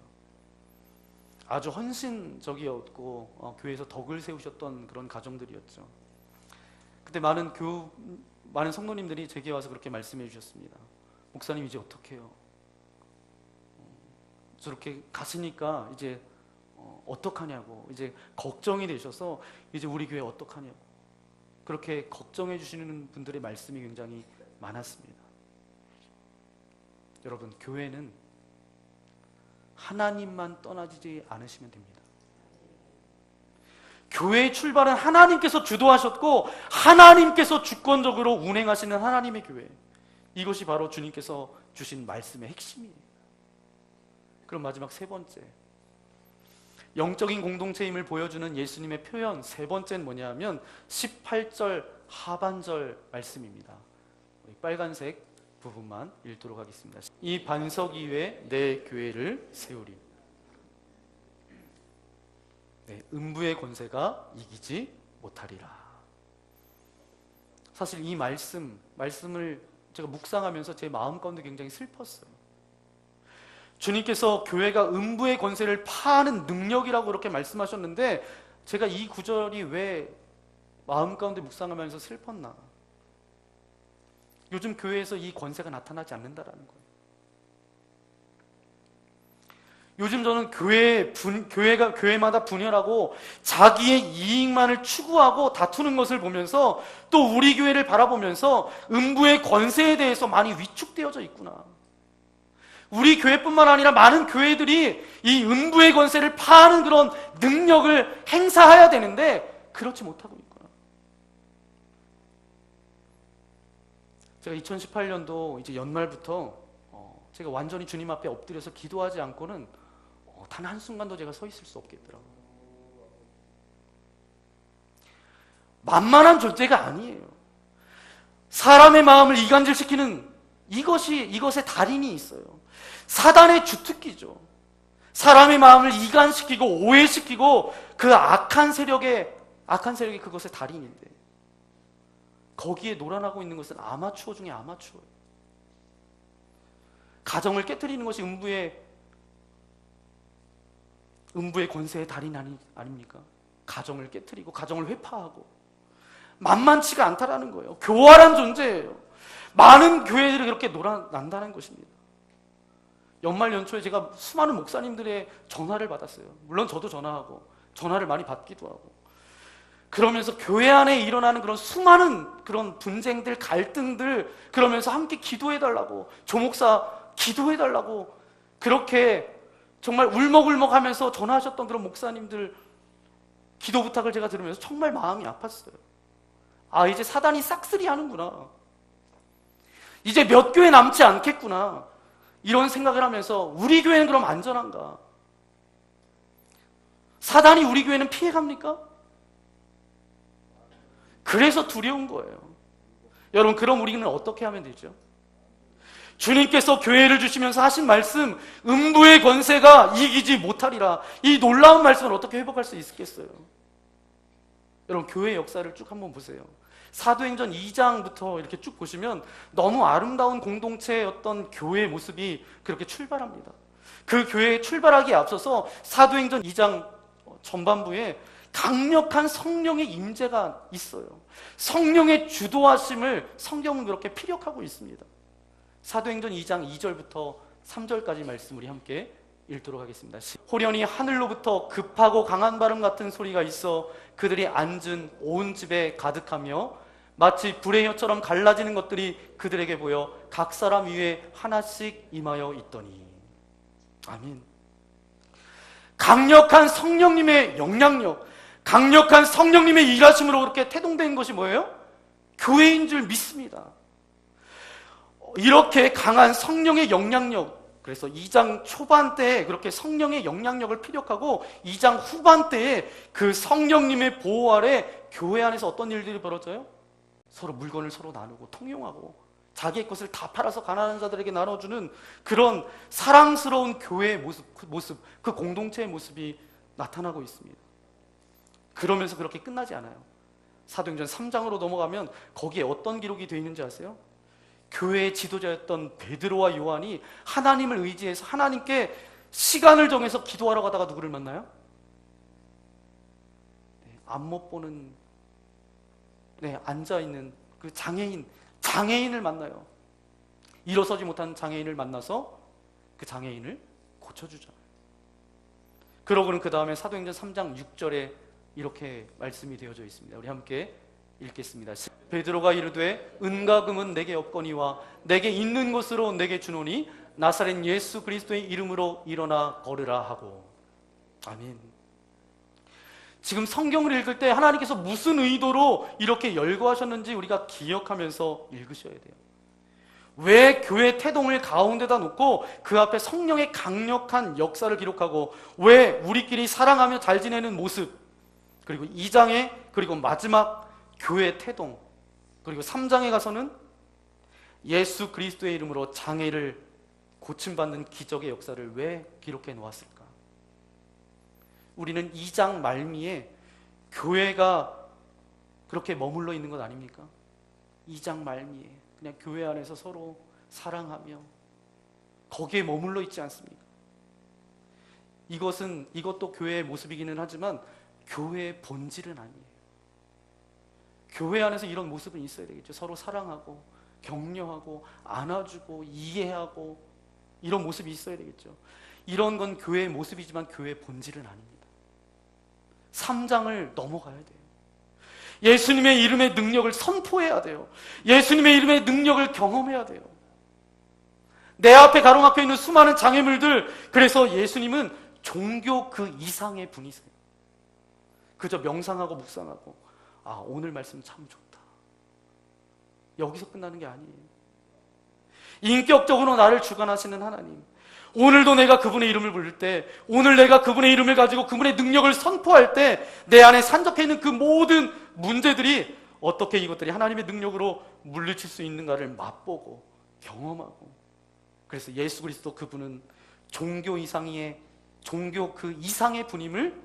아주 헌신적이었고 교회에서 덕을 세우셨던 그런 가정들이었죠. 그때 많은 성도님들이 제게 와서 그렇게 말씀해 주셨습니다. 목사님, 이제 어떻게 해요? 저렇게 가시니까 이제 어떡하냐고, 이제 걱정이 되셔서 이제 우리 교회 어떡하냐고, 그렇게 걱정해 주시는 분들의 말씀이 굉장히 많았습니다. 여러분, 교회는 하나님만 떠나지 않으시면 됩니다. 교회의 출발은 하나님께서 주도하셨고 하나님께서 주권적으로 운행하시는 하나님의 교회, 이것이 바로 주님께서 주신 말씀의 핵심이에요. 그럼 마지막 세 번째, 영적인 공동체임을 보여주는 예수님의 표현 세 번째는 뭐냐면 18절 하반절 말씀입니다. 우리 빨간색 부분만 읽도록 하겠습니다. 이 반석 위에 내 교회를 세우리. 네, 음부의 권세가 이기지 못하리라. 사실 이 말씀을 제가 묵상하면서 제 마음 가운데 굉장히 슬펐어요. 주님께서 교회가 음부의 권세를 파하는 능력이라고 그렇게 말씀하셨는데 제가 이 구절이 왜 마음 가운데 묵상하면서 슬펐나? 요즘 교회에서 이 권세가 나타나지 않는다라는 거예요. 요즘 저는 교회마다 분열하고 자기의 이익만을 추구하고 다투는 것을 보면서 또 우리 교회를 바라보면서 음부의 권세에 대해서 많이 위축되어져 있구나. 우리 교회뿐만 아니라 많은 교회들이 이 음부의 권세를 파하는 그런 능력을 행사해야 되는데 그렇지 못하고 있구나. 제가 2018년도 이제 연말부터 제가 완전히 주님 앞에 엎드려서 기도하지 않고는 단 한순간도 제가 서 있을 수 없겠더라고요. 만만한 존재가 아니에요. 사람의 마음을 이간질시키는 이것의 달인이 있어요. 사단의 주특기죠. 사람의 마음을 이간시키고 오해시키고 그 악한 세력이 그것의 달인인데 거기에 놀아나고 있는 것은 아마추어 중에 아마추어예요. 가정을 깨트리는 것이 음부의 권세의 달인 아닙니까? 가정을 깨트리고 가정을 회파하고 만만치가 않다라는 거예요. 교활한 존재예요. 많은 교회들이 그렇게 놀아난다는 것입니다. 연말 연초에 제가 수많은 목사님들의 전화를 받았어요. 물론 저도 전화하고 전화를 많이 받기도 하고 그러면서 교회 안에 일어나는 그런 수많은 그런 분쟁들, 갈등들, 그러면서 함께 기도해달라고, 조목사 기도해달라고 그렇게 정말 울먹울먹 하면서 전화하셨던 그런 목사님들 기도 부탁을 제가 들으면서 정말 마음이 아팠어요. 아, 이제 사단이 싹쓸이 하는구나. 이제 몇 교회 남지 않겠구나. 이런 생각을 하면서 우리 교회는 그럼 안전한가? 사단이 우리 교회는 피해갑니까? 그래서 두려운 거예요. 여러분, 그럼 우리는 어떻게 하면 되죠? 주님께서 교회를 주시면서 하신 말씀, 음부의 권세가 이기지 못하리라. 이 놀라운 말씀을 어떻게 회복할 수 있겠어요? 여러분, 교회 역사를 쭉 한번 보세요. 사도행전 2장부터 이렇게 쭉 보시면 너무 아름다운 공동체의 어떤 교회의 모습이 그렇게 출발합니다. 그 교회의 출발하기에 앞서서 사도행전 2장 전반부에 강력한 성령의 임재가 있어요. 성령의 주도하심을 성경은 그렇게 피력하고 있습니다. 사도행전 2장 2절부터 3절까지 말씀 우리 함께 읽도록 하겠습니다. 호련히 하늘로부터 급하고 강한 바람 같은 소리가 있어 그들이 앉은 온 집에 가득하며 마치 불의 혀처럼 갈라지는 것들이 그들에게 보여 각 사람 위에 하나씩 임하여 있더니. 아멘. 강력한 성령님의 영향력, 강력한 성령님의 일하심으로 그렇게 태동된 것이 뭐예요? 교회인 줄 믿습니다. 이렇게 강한 성령의 영향력, 그래서 2장 초반 때에 그렇게 성령의 영향력을 피력하고 2장 후반 때에 그 성령님의 보호 아래 교회 안에서 어떤 일들이 벌어져요? 서로 물건을 서로 나누고 통용하고 자기의 것을 다 팔아서 가난한 자들에게 나눠주는 그런 사랑스러운 교회의 모습, 그 공동체의 모습이 나타나고 있습니다. 그러면서 그렇게 끝나지 않아요. 사도행전 3장으로 넘어가면 거기에 어떤 기록이 되어 있는지 아세요? 교회의 지도자였던 베드로와 요한이 하나님을 의지해서 하나님께 시간을 정해서 기도하러 가다가 누구를 만나요? 앞 못 보는 앉아있는 그 장애인을 만나요. 일어서지 못한 장애인을 만나서 그 장애인을 고쳐주잖아요. 그러고는 그 다음에 사도행전 3장 6절에 이렇게 말씀이 되어져 있습니다. 우리 함께 읽겠습니다. 베드로가 이르되 은과 금은 내게 없거니와 내게 있는 것으로 내게 주노니 나사렛 예수 그리스도의 이름으로 일어나 걸으라 하고. 아멘. 지금 성경을 읽을 때 하나님께서 무슨 의도로 이렇게 열거하셨는지 우리가 기억하면서 읽으셔야 돼요. 왜 교회 태동을 가운데다 놓고 그 앞에 성령의 강력한 역사를 기록하고, 왜 우리끼리 사랑하며 잘 지내는 모습, 그리고 2장에, 그리고 마지막 교회 태동, 그리고 3장에 가서는 예수 그리스도의 이름으로 장애를 고침받는 기적의 역사를 왜 기록해 놓았을까? 우리는 2장 말미에 교회가 그렇게 머물러 있는 것 아닙니까? 2장 말미에 그냥 교회 안에서 서로 사랑하며 거기에 머물러 있지 않습니까? 이것도 교회의 모습이기는 하지만 교회의 본질은 아니에요. 교회 안에서 이런 모습은 있어야 되겠죠. 서로 사랑하고 격려하고 안아주고 이해하고 이런 모습이 있어야 되겠죠. 이런 건 교회의 모습이지만 교회의 본질은 아닙니다. 3장을 넘어가야 돼요. 예수님의 이름의 능력을 선포해야 돼요. 예수님의 이름의 능력을 경험해야 돼요. 내 앞에 가로막혀 있는 수많은 장애물들, 그래서 예수님은 종교 그 이상의 분이세요. 그저 명상하고 묵상하고 오늘 말씀 참 좋다, 여기서 끝나는 게 아니에요. 인격적으로 나를 주관하시는 하나님, 오늘도 내가 그분의 이름을 부를 때, 오늘 내가 그분의 이름을 가지고 그분의 능력을 선포할 때 내 안에 산적해 있는 그 모든 문제들이 어떻게 이것들이 하나님의 능력으로 물리칠 수 있는가를 맛보고 경험하고, 그래서 예수 그리스도 그분은 종교 그 이상의 분임을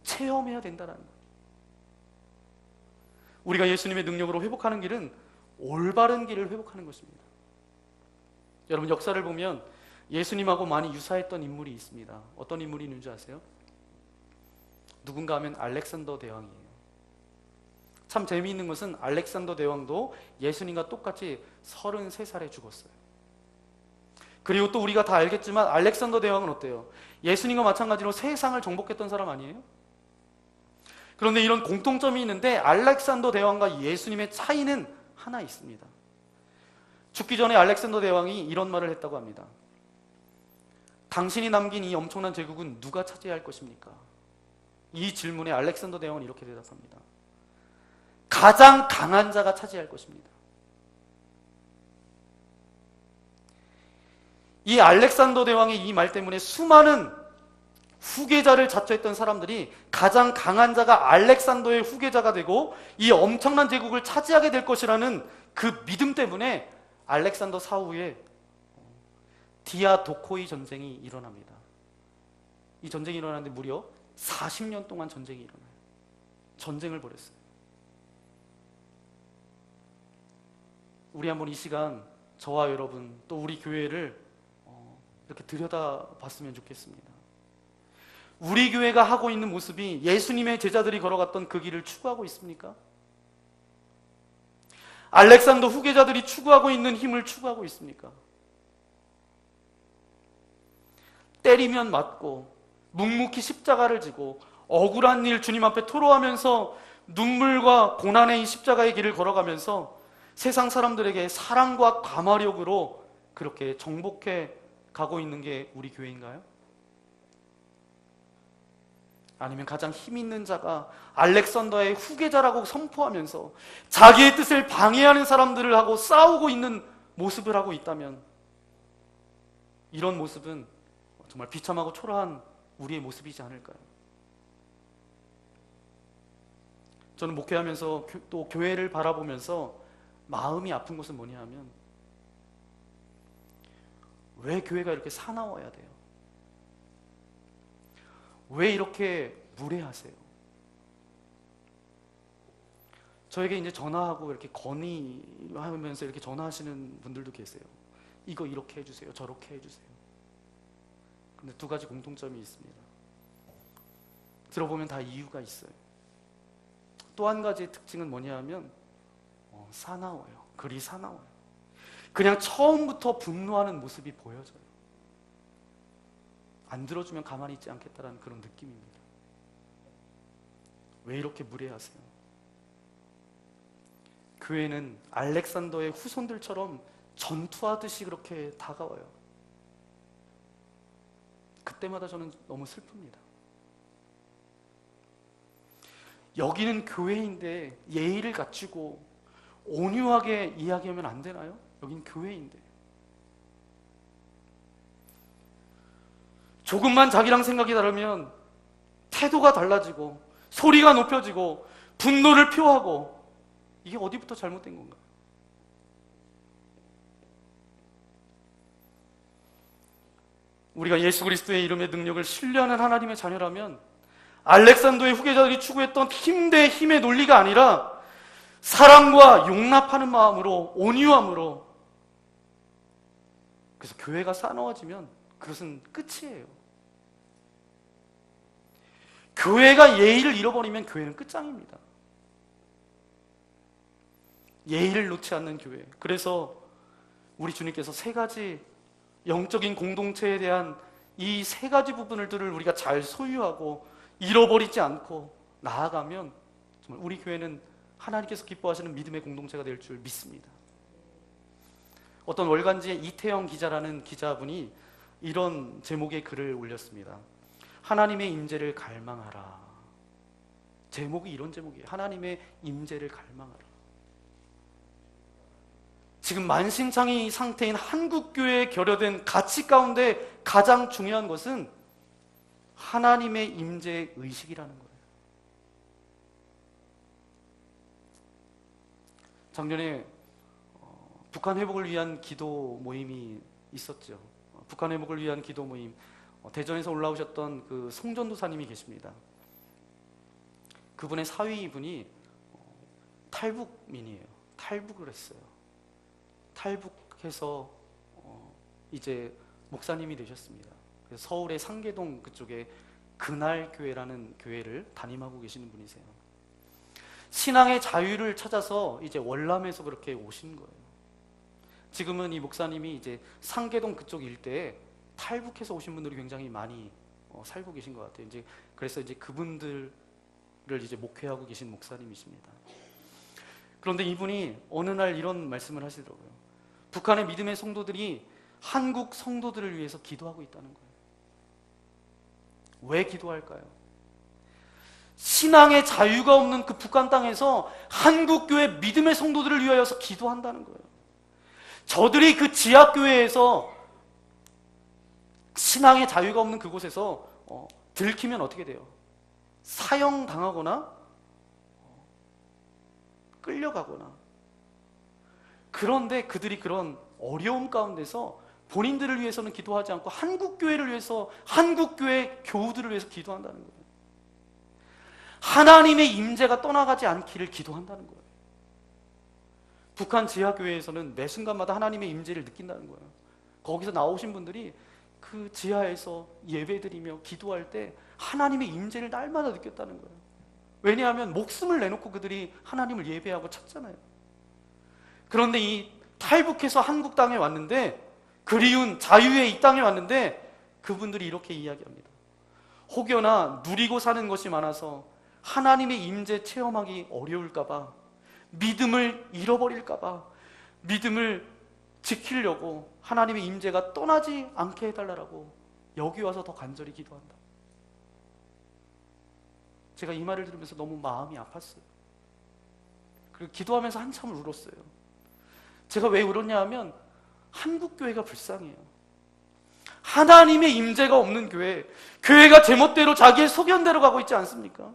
체험해야 된다는 거예요. 우리가 예수님의 능력으로 회복하는 길은 올바른 길을 회복하는 것입니다. 여러분, 역사를 보면 예수님하고 많이 유사했던 인물이 있습니다. 어떤 인물이 있는 줄 아세요? 누군가 하면 알렉산더 대왕이에요. 참 재미있는 것은 알렉산더 대왕도 예수님과 똑같이 33살에 죽었어요. 그리고 또 우리가 다 알겠지만 알렉산더 대왕은 어때요? 예수님과 마찬가지로 세상을 정복했던 사람 아니에요? 그런데 이런 공통점이 있는데 알렉산더 대왕과 예수님의 차이는 하나 있습니다. 죽기 전에 알렉산더 대왕이 이런 말을 했다고 합니다. 당신이 남긴 이 엄청난 제국은 누가 차지해야 할 것입니까? 이 질문에 알렉산더 대왕은 이렇게 대답합니다. 가장 강한 자가 차지할 것입니다. 이 알렉산더 대왕의 이 말 때문에 수많은 후계자를 자처했던 사람들이 가장 강한 자가 알렉산더의 후계자가 되고 이 엄청난 제국을 차지하게 될 것이라는 그 믿음 때문에 알렉산더 사후에 디아도코이 전쟁이 일어납니다. 이 전쟁이 일어나는데 무려 40년 동안 전쟁이 일어나요. 전쟁을 벌였어요. 우리 한번 이 시간 저와 여러분 또 우리 교회를 이렇게 들여다봤으면 좋겠습니다. 우리 교회가 하고 있는 모습이 예수님의 제자들이 걸어갔던 그 길을 추구하고 있습니까? 알렉산더 후계자들이 추구하고 있는 힘을 추구하고 있습니까? 때리면 맞고 묵묵히 십자가를 지고 억울한 일 주님 앞에 토로하면서 눈물과 고난의 이 십자가의 길을 걸어가면서 세상 사람들에게 사랑과 감화력으로 그렇게 정복해 가고 있는 게 우리 교회인가요? 아니면 가장 힘 있는 자가 알렉산더의 후계자라고 선포하면서 자기의 뜻을 방해하는 사람들을 하고 싸우고 있는 모습을 하고 있다면, 이런 모습은 정말 비참하고 초라한 우리의 모습이지 않을까요? 저는 목회하면서 또 교회를 바라보면서 마음이 아픈 것은 뭐냐 하면 왜 교회가 이렇게 사나워야 돼요? 왜 이렇게 무례하세요? 저에게 이제 전화하고 이렇게 건의하면서 이렇게 전화하시는 분들도 계세요. 이거 이렇게 해주세요. 저렇게 해주세요. 근데 두 가지 공통점이 있습니다. 들어보면 다 이유가 있어요. 또 한 가지의 특징은 뭐냐 하면 사나워요. 그리 사나워요. 그냥 처음부터 분노하는 모습이 보여져요. 안 들어주면 가만히 있지 않겠다라는 그런 느낌입니다. 왜 이렇게 무례하세요? 교회는 알렉산더의 후손들처럼 전투하듯이 그렇게 다가와요. 그때마다 저는 너무 슬픕니다. 여기는 교회인데 예의를 갖추고 온유하게 이야기하면 안 되나요? 여긴 교회인데. 조금만 자기랑 생각이 다르면 태도가 달라지고 소리가 높여지고 분노를 표하고, 이게 어디부터 잘못된 건가? 우리가 예수 그리스도의 이름의 능력을 신뢰하는 하나님의 자녀라면 알렉산더의 후계자들이 추구했던 힘 대 힘의 논리가 아니라 사랑과 용납하는 마음으로, 온유함으로. 그래서 교회가 싸나워지면 그것은 끝이에요. 교회가 예의를 잃어버리면 교회는 끝장입니다. 예의를 놓지 않는 교회. 그래서 우리 주님께서 세 가지 영적인 공동체에 대한 이 세 가지 부분들을 우리가 잘 소유하고 잃어버리지 않고 나아가면 정말 우리 교회는 하나님께서 기뻐하시는 믿음의 공동체가 될 줄 믿습니다. 어떤 월간지의 이태영 기자라는 기자분이 이런 제목의 글을 올렸습니다. 하나님의 임재를 갈망하라. 제목이 이런 제목이에요. 하나님의 임재를 갈망하라. 지금 만신창이 상태인 한국교회에 결여된 가치 가운데 가장 중요한 것은 하나님의 임재 의식이라는 거예요. 작년에 북한 회복을 위한 기도 모임이 있었죠. 북한 회복을 위한 기도 모임, 대전에서 올라오셨던 그 송전도사님이 계십니다. 그분의 사위분이 탈북민이에요. 탈북을 했어요. 탈북해서 이제 목사님이 되셨습니다. 그래서 서울의 상계동 그쪽에 그날교회라는 교회를 담임하고 계시는 분이세요. 신앙의 자유를 찾아서 이제 월남에서 그렇게 오신 거예요. 지금은 이 목사님이 이제 상계동 그쪽 일대에 탈북해서 오신 분들이 굉장히 많이 살고 계신 것 같아요. 이제 그래서 이제 그분들을 이제 목회하고 계신 목사님이십니다. 그런데 이분이 어느 날 이런 말씀을 하시더라고요. 북한의 믿음의 성도들이 한국 성도들을 위해서 기도하고 있다는 거예요. 왜 기도할까요? 신앙의 자유가 없는 그 북한 땅에서 한국교회 믿음의 성도들을 위하여서 기도한다는 거예요. 저들이 그 지하교회에서 신앙의 자유가 없는 그곳에서 들키면 어떻게 돼요? 사형당하거나 끌려가거나. 그런데 그들이 그런 어려움 가운데서 본인들을 위해서는 기도하지 않고 한국교회를 위해서, 한국교회 교우들을 위해서 기도한다는 거예요. 하나님의 임재가 떠나가지 않기를 기도한다는 거예요. 북한 지하교회에서는 매 순간마다 하나님의 임재를 느낀다는 거예요. 거기서 나오신 분들이 그 지하에서 예배드리며 기도할 때 하나님의 임재를 날마다 느꼈다는 거예요. 왜냐하면 목숨을 내놓고 그들이 하나님을 예배하고 찾잖아요. 그런데 이 탈북해서 한국 땅에 왔는데, 그리운 자유의 이 땅에 왔는데 그분들이 이렇게 이야기합니다. 혹여나 누리고 사는 것이 많아서 하나님의 임재 체험하기 어려울까봐, 믿음을 잃어버릴까봐, 믿음을 지키려고 하나님의 임재가 떠나지 않게 해달라고 여기 와서 더 간절히 기도한다. 제가 이 말을 들으면서 너무 마음이 아팠어요. 그리고 기도하면서 한참을 울었어요. 제가 왜 울었냐 하면 한국교회가 불쌍해요. 하나님의 임재가 없는 교회, 교회가 제멋대로 자기의 소견대로 가고 있지 않습니까?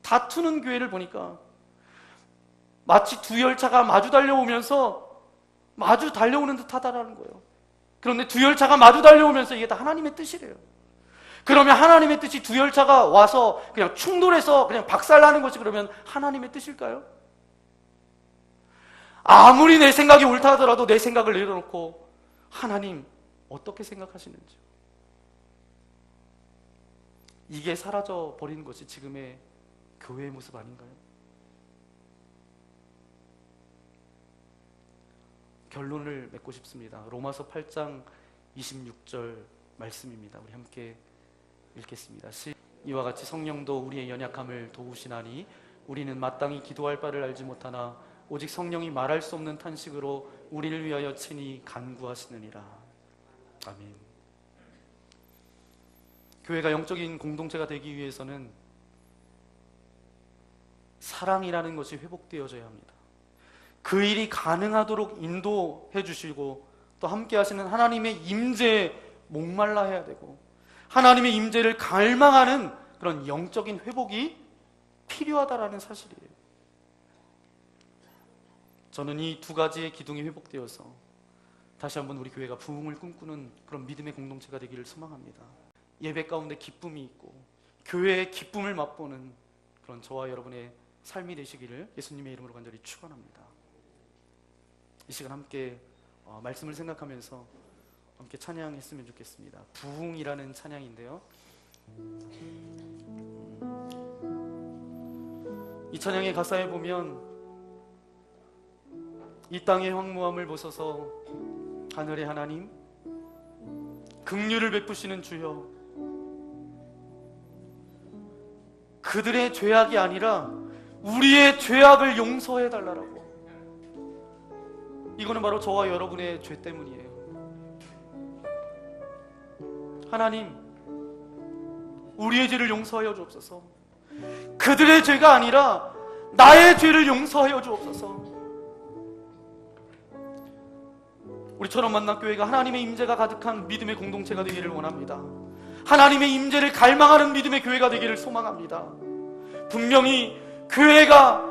다투는 교회를 보니까 마치 두 열차가 마주 달려오는 듯 하다라는 거예요. 그런데 두 열차가 마주 달려오면서 이게 다 하나님의 뜻이래요. 그러면 하나님의 뜻이 두 열차가 와서 그냥 충돌해서 그냥 박살나는 것이 그러면 하나님의 뜻일까요? 아무리 내 생각이 옳다 하더라도 내 생각을 내려놓고 하나님 어떻게 생각하시는지, 이게 사라져 버리는 것이 지금의 교회의 모습 아닌가요? 결론을 맺고 싶습니다. 로마서 8장 26절 말씀입니다. 우리 함께 읽겠습니다. 이와 같이 성령도 우리의 연약함을 도우시나니 우리는 마땅히 기도할 바를 알지 못하나 오직 성령이 말할 수 없는 탄식으로 우리를 위하여 친히 간구하시느니라. 아멘. 교회가 영적인 공동체가 되기 위해서는 사랑이라는 것이 회복되어져야 합니다. 그 일이 가능하도록 인도해 주시고 또 함께 하시는 하나님의 임재에 목말라 해야 되고 하나님의 임재를 갈망하는 그런 영적인 회복이 필요하다라는 사실이에요. 저는 이 두 가지의 기둥이 회복되어서 다시 한번 우리 교회가 부흥을 꿈꾸는 그런 믿음의 공동체가 되기를 소망합니다. 예배 가운데 기쁨이 있고 교회의 기쁨을 맛보는 그런 저와 여러분의 삶이 되시기를 예수님의 이름으로 간절히 축원합니다. 이 시간 함께 말씀을 생각하면서 함께 찬양했으면 좋겠습니다. 부흥이라는 찬양인데요, 이 찬양의 가사에 보면 이 땅의 황무함을 보소서 하늘의 하나님, 긍휼을 베푸시는 주여, 그들의 죄악이 아니라 우리의 죄악을 용서해 달라라고. 이거는 바로 저와 여러분의 죄 때문이에요. 하나님, 우리의 죄를 용서하여 주옵소서. 그들의 죄가 아니라 나의 죄를 용서하여 주옵소서. 우리처럼 만난 교회가 하나님의 임재가 가득한 믿음의 공동체가 되기를 원합니다. 하나님의 임재를 갈망하는 믿음의 교회가 되기를 소망합니다. 분명히 교회가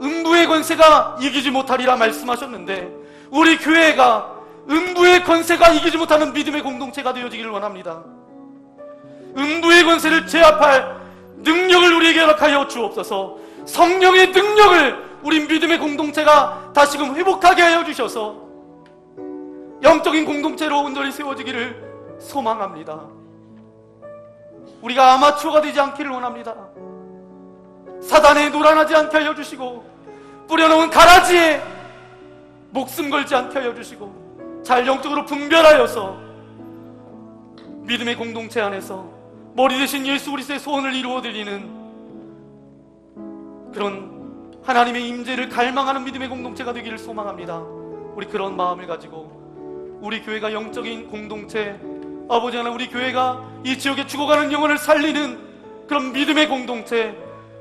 음부의 권세가 이기지 못하리라 말씀하셨는데 우리 교회가 음부의 권세가 이기지 못하는 믿음의 공동체가 되어지기를 원합니다. 음부의 권세를 제압할 능력을 우리에게 허락하여 주옵소서. 성령의 능력을 우리 믿음의 공동체가 다시금 회복하게 하여 주셔서 영적인 공동체로 온전히 세워지기를 소망합니다. 우리가 아마추어가 되지 않기를 원합니다. 사단에 노란하지 않게 하여 주시고 뿌려놓은 가라지에 목숨 걸지 않게 하여 주시고 잘 영적으로 분별하여서 믿음의 공동체 안에서 머리 대신 예수 그리스도의 소원을 이루어드리는 그런 하나님의 임재를 갈망하는 믿음의 공동체가 되기를 소망합니다. 우리 그런 마음을 가지고 우리 교회가 영적인 공동체, 아버지 하나님, 우리 교회가 이 지역에 죽어가는 영혼을 살리는 그런 믿음의 공동체,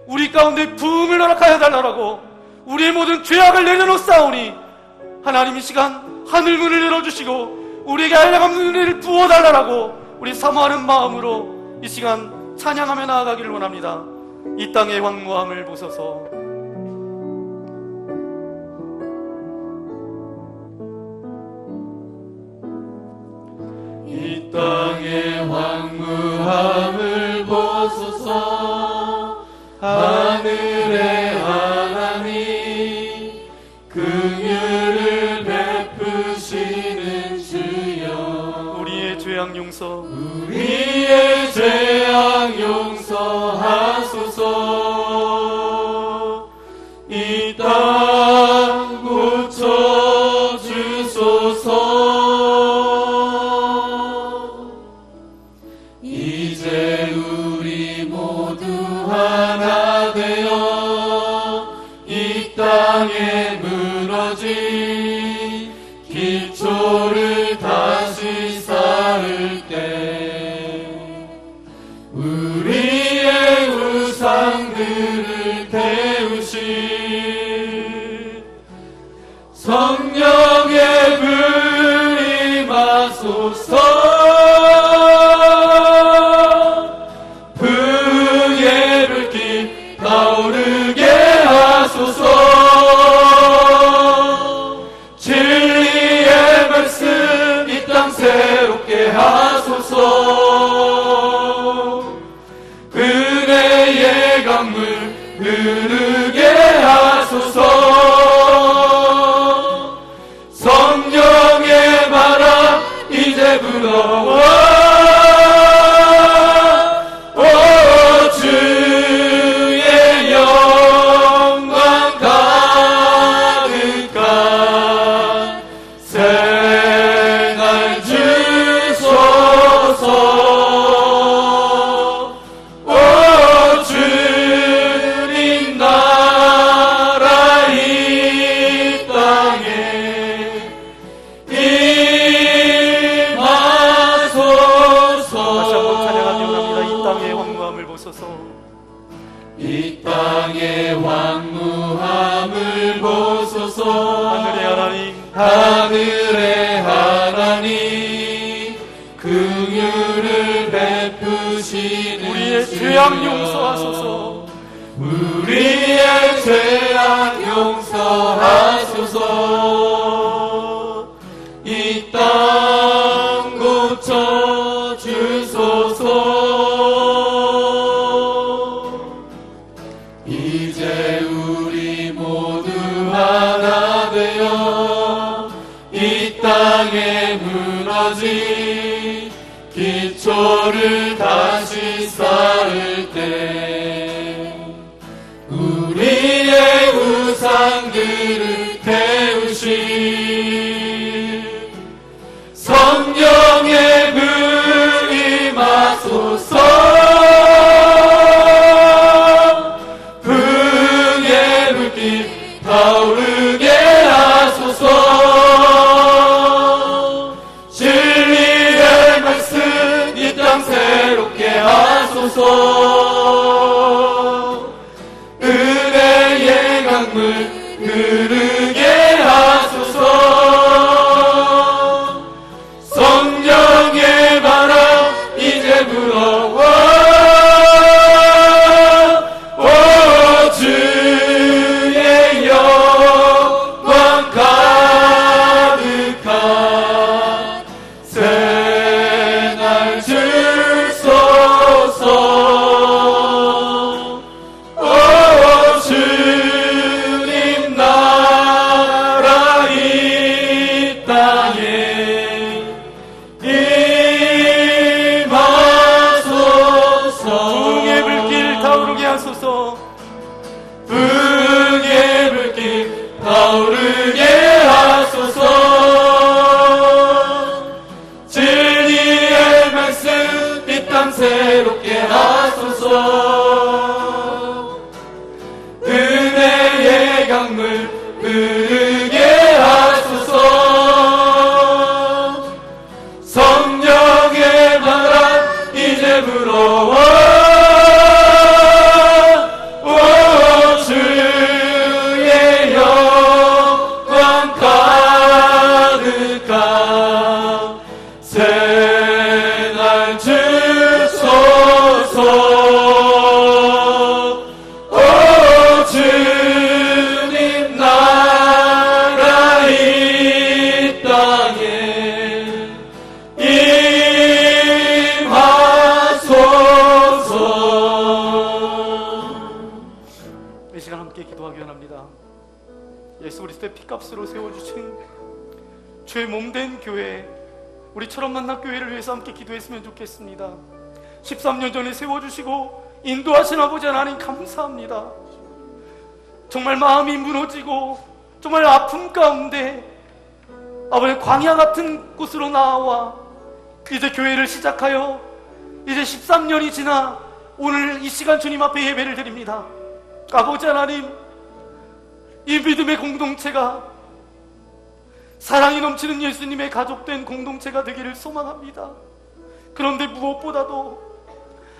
우리 가운데 부흥을 허락하여 달라고 우리의 모든 죄악을 내려놓사오니 하나님 이 시간 하늘문을 열어주시고 우리에게 한량없는 은혜를 부어달라고 우리 사모하는 마음으로 이 시간 찬양하며 나아가기를 원합니다. 이 땅의 황무함을 보소서. 이 땅의 황무함을 보소서. 하늘의 하나님, 긍휼을 베푸시는 주여, 우리의 죄악 용서, 우리의 죄악 용서하소서. 이 땅 고쳐주소서. 이제 우리 모두 하나 되어 이 땅에 무너진 기초를 다시 쌓을 때 우리의 우상들을 태우신 성령의 불 임하소서. 타오르게 하소서. 강물 흐르게 하소서. 성령의 바람 이제 불어와 오 주의 영광 가득한 생활 주소서. 오 주님 나라 이 땅에 임하소서. 다시 한번 찬양하기 원합니다. 이 땅의 황무함을 보소서. 이 땅의 황무함을 보소서. 하늘의 하나님, 하늘의 하나님 긍휼을 베푸시는 우리의 주여. 죄악 용서하소서. 우리의 죄악 용서하소서. 이 땅 고쳐 주소서. 이제 우리 모두 하나 되어 이 땅에 무너진 기초를 다시 쌓을 때 우리의 우상들을 태우신 성령의 불 임하소서. 불의 불빛 타오르게 하소서. 진리의 말씀 이 땅 새롭게 하소서. 은혜의 강물 흐르게 하소서. 성령의 바람 이제 불어와 오 주의 영광 가득한 생활 주소서. 오 주님 나라 이 땅에 임하소서. 붕의 불길 타오르게 하소서. 붕의 불길 타오르게 하소서. 진리의 말씀 이 땅 새롭게 하소서. 은혜의 강물 흐르게 하소서. 성령의 바람 이제 불어와 오 주의 영광 가득한 생활 주소서. 오 주님 나라 이 땅에 임하소서. 이 시간 함께 기도하기 원합니다. 예수 그리스도의 피값으로 세워주신 주의 몸된 교회, 우리처럼 만나 교회를 위해서 함께 기도했으면 좋겠습니다. 13년 전에 세워주시고 인도하신 아버지 하나님 감사합니다. 정말 마음이 무너지고 정말 아픔 가운데 아버지 광야 같은 곳으로 나와 이제 교회를 시작하여 이제 13년이 지나 오늘 이 시간 주님 앞에 예배를 드립니다. 아버지 하나님, 이 믿음의 공동체가 사랑이 넘치는 예수님의 가족된 공동체가 되기를 소망합니다. 그런데 무엇보다도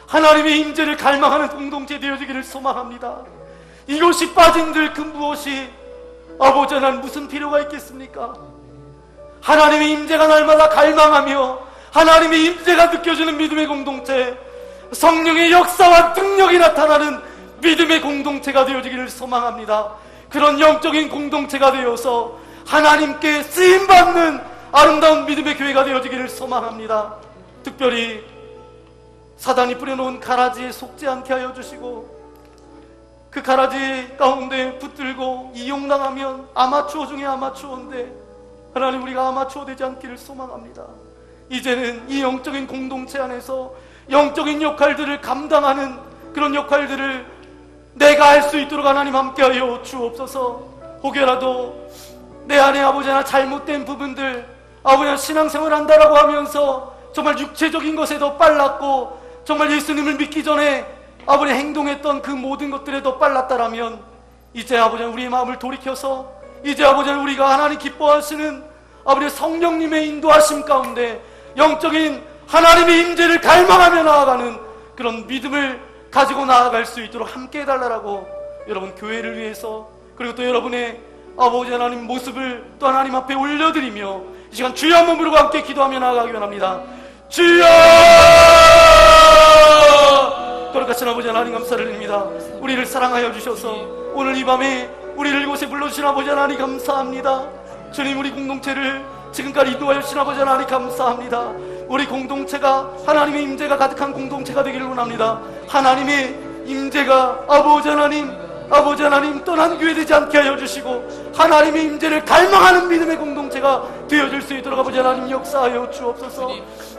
하나님의 임재를 갈망하는 공동체 되어지기를 소망합니다. 이것이 빠진들 그 무엇이 아버지 하나님 무슨 필요가 있겠습니까? 하나님의 임재가 날마다 갈망하며 하나님의 임재가 느껴지는 믿음의 공동체, 성령의 역사와 능력이 나타나는 믿음의 공동체가 되어지기를 소망합니다. 그런 영적인 공동체가 되어서 하나님께 쓰임받는 아름다운 믿음의 교회가 되어지기를 소망합니다. 특별히 사단이 뿌려놓은 가라지에 속지 않게 하여 주시고 그 가라지 가운데 붙들고 이용당하면 아마추어 중에 아마추어인데 하나님 우리가 아마추어 되지 않기를 소망합니다. 이제는 이 영적인 공동체 안에서 영적인 역할들을 감당하는 그런 역할들을 내가 할 수 있도록 하나님 함께하여 주옵소서. 혹여라도 내 안에 아버지나 잘못된 부분들, 아버지나 신앙생활 한다라고 하면서 정말 육체적인 것에 더 빨랐고 정말 예수님을 믿기 전에 아버지 행동했던 그 모든 것들에 더 빨랐다라면 이제 아버지 우리의 마음을 돌이켜서 이제 아버지 우리가 하나님 기뻐하시는 아버지 성령님의 인도하심 가운데 영적인 하나님의 임재를 갈망하며 나아가는 그런 믿음을 가지고 나아갈 수 있도록 함께 해달라고 여러분 교회를 위해서 그리고 또 여러분의 아버지 하나님 모습을 또 하나님 앞에 올려드리며 이 시간 주여 한번 부르고 함께 기도하며 나아가기 원합니다. 주여! 거룩하신 아버지 하나님 감사를 드립니다. 우리를 사랑하여 주셔서 오늘 이 밤에 우리를 이곳에 불러주신 아버지 하나님 감사합니다. 주님 우리 공동체를 지금까지 인도하여 주신 아버지 하나님 감사합니다. 우리 공동체가 하나님의 임재가 가득한 공동체가 되기를 원합니다. 하나님의 임재가 아버지 하나님 떠난 교회 되지 않게 하여 주시고 하나님의 임재를 갈망하는 믿음의 공동체가 되어질 수 있도록 아버지 하나님 역사하여 주옵소서.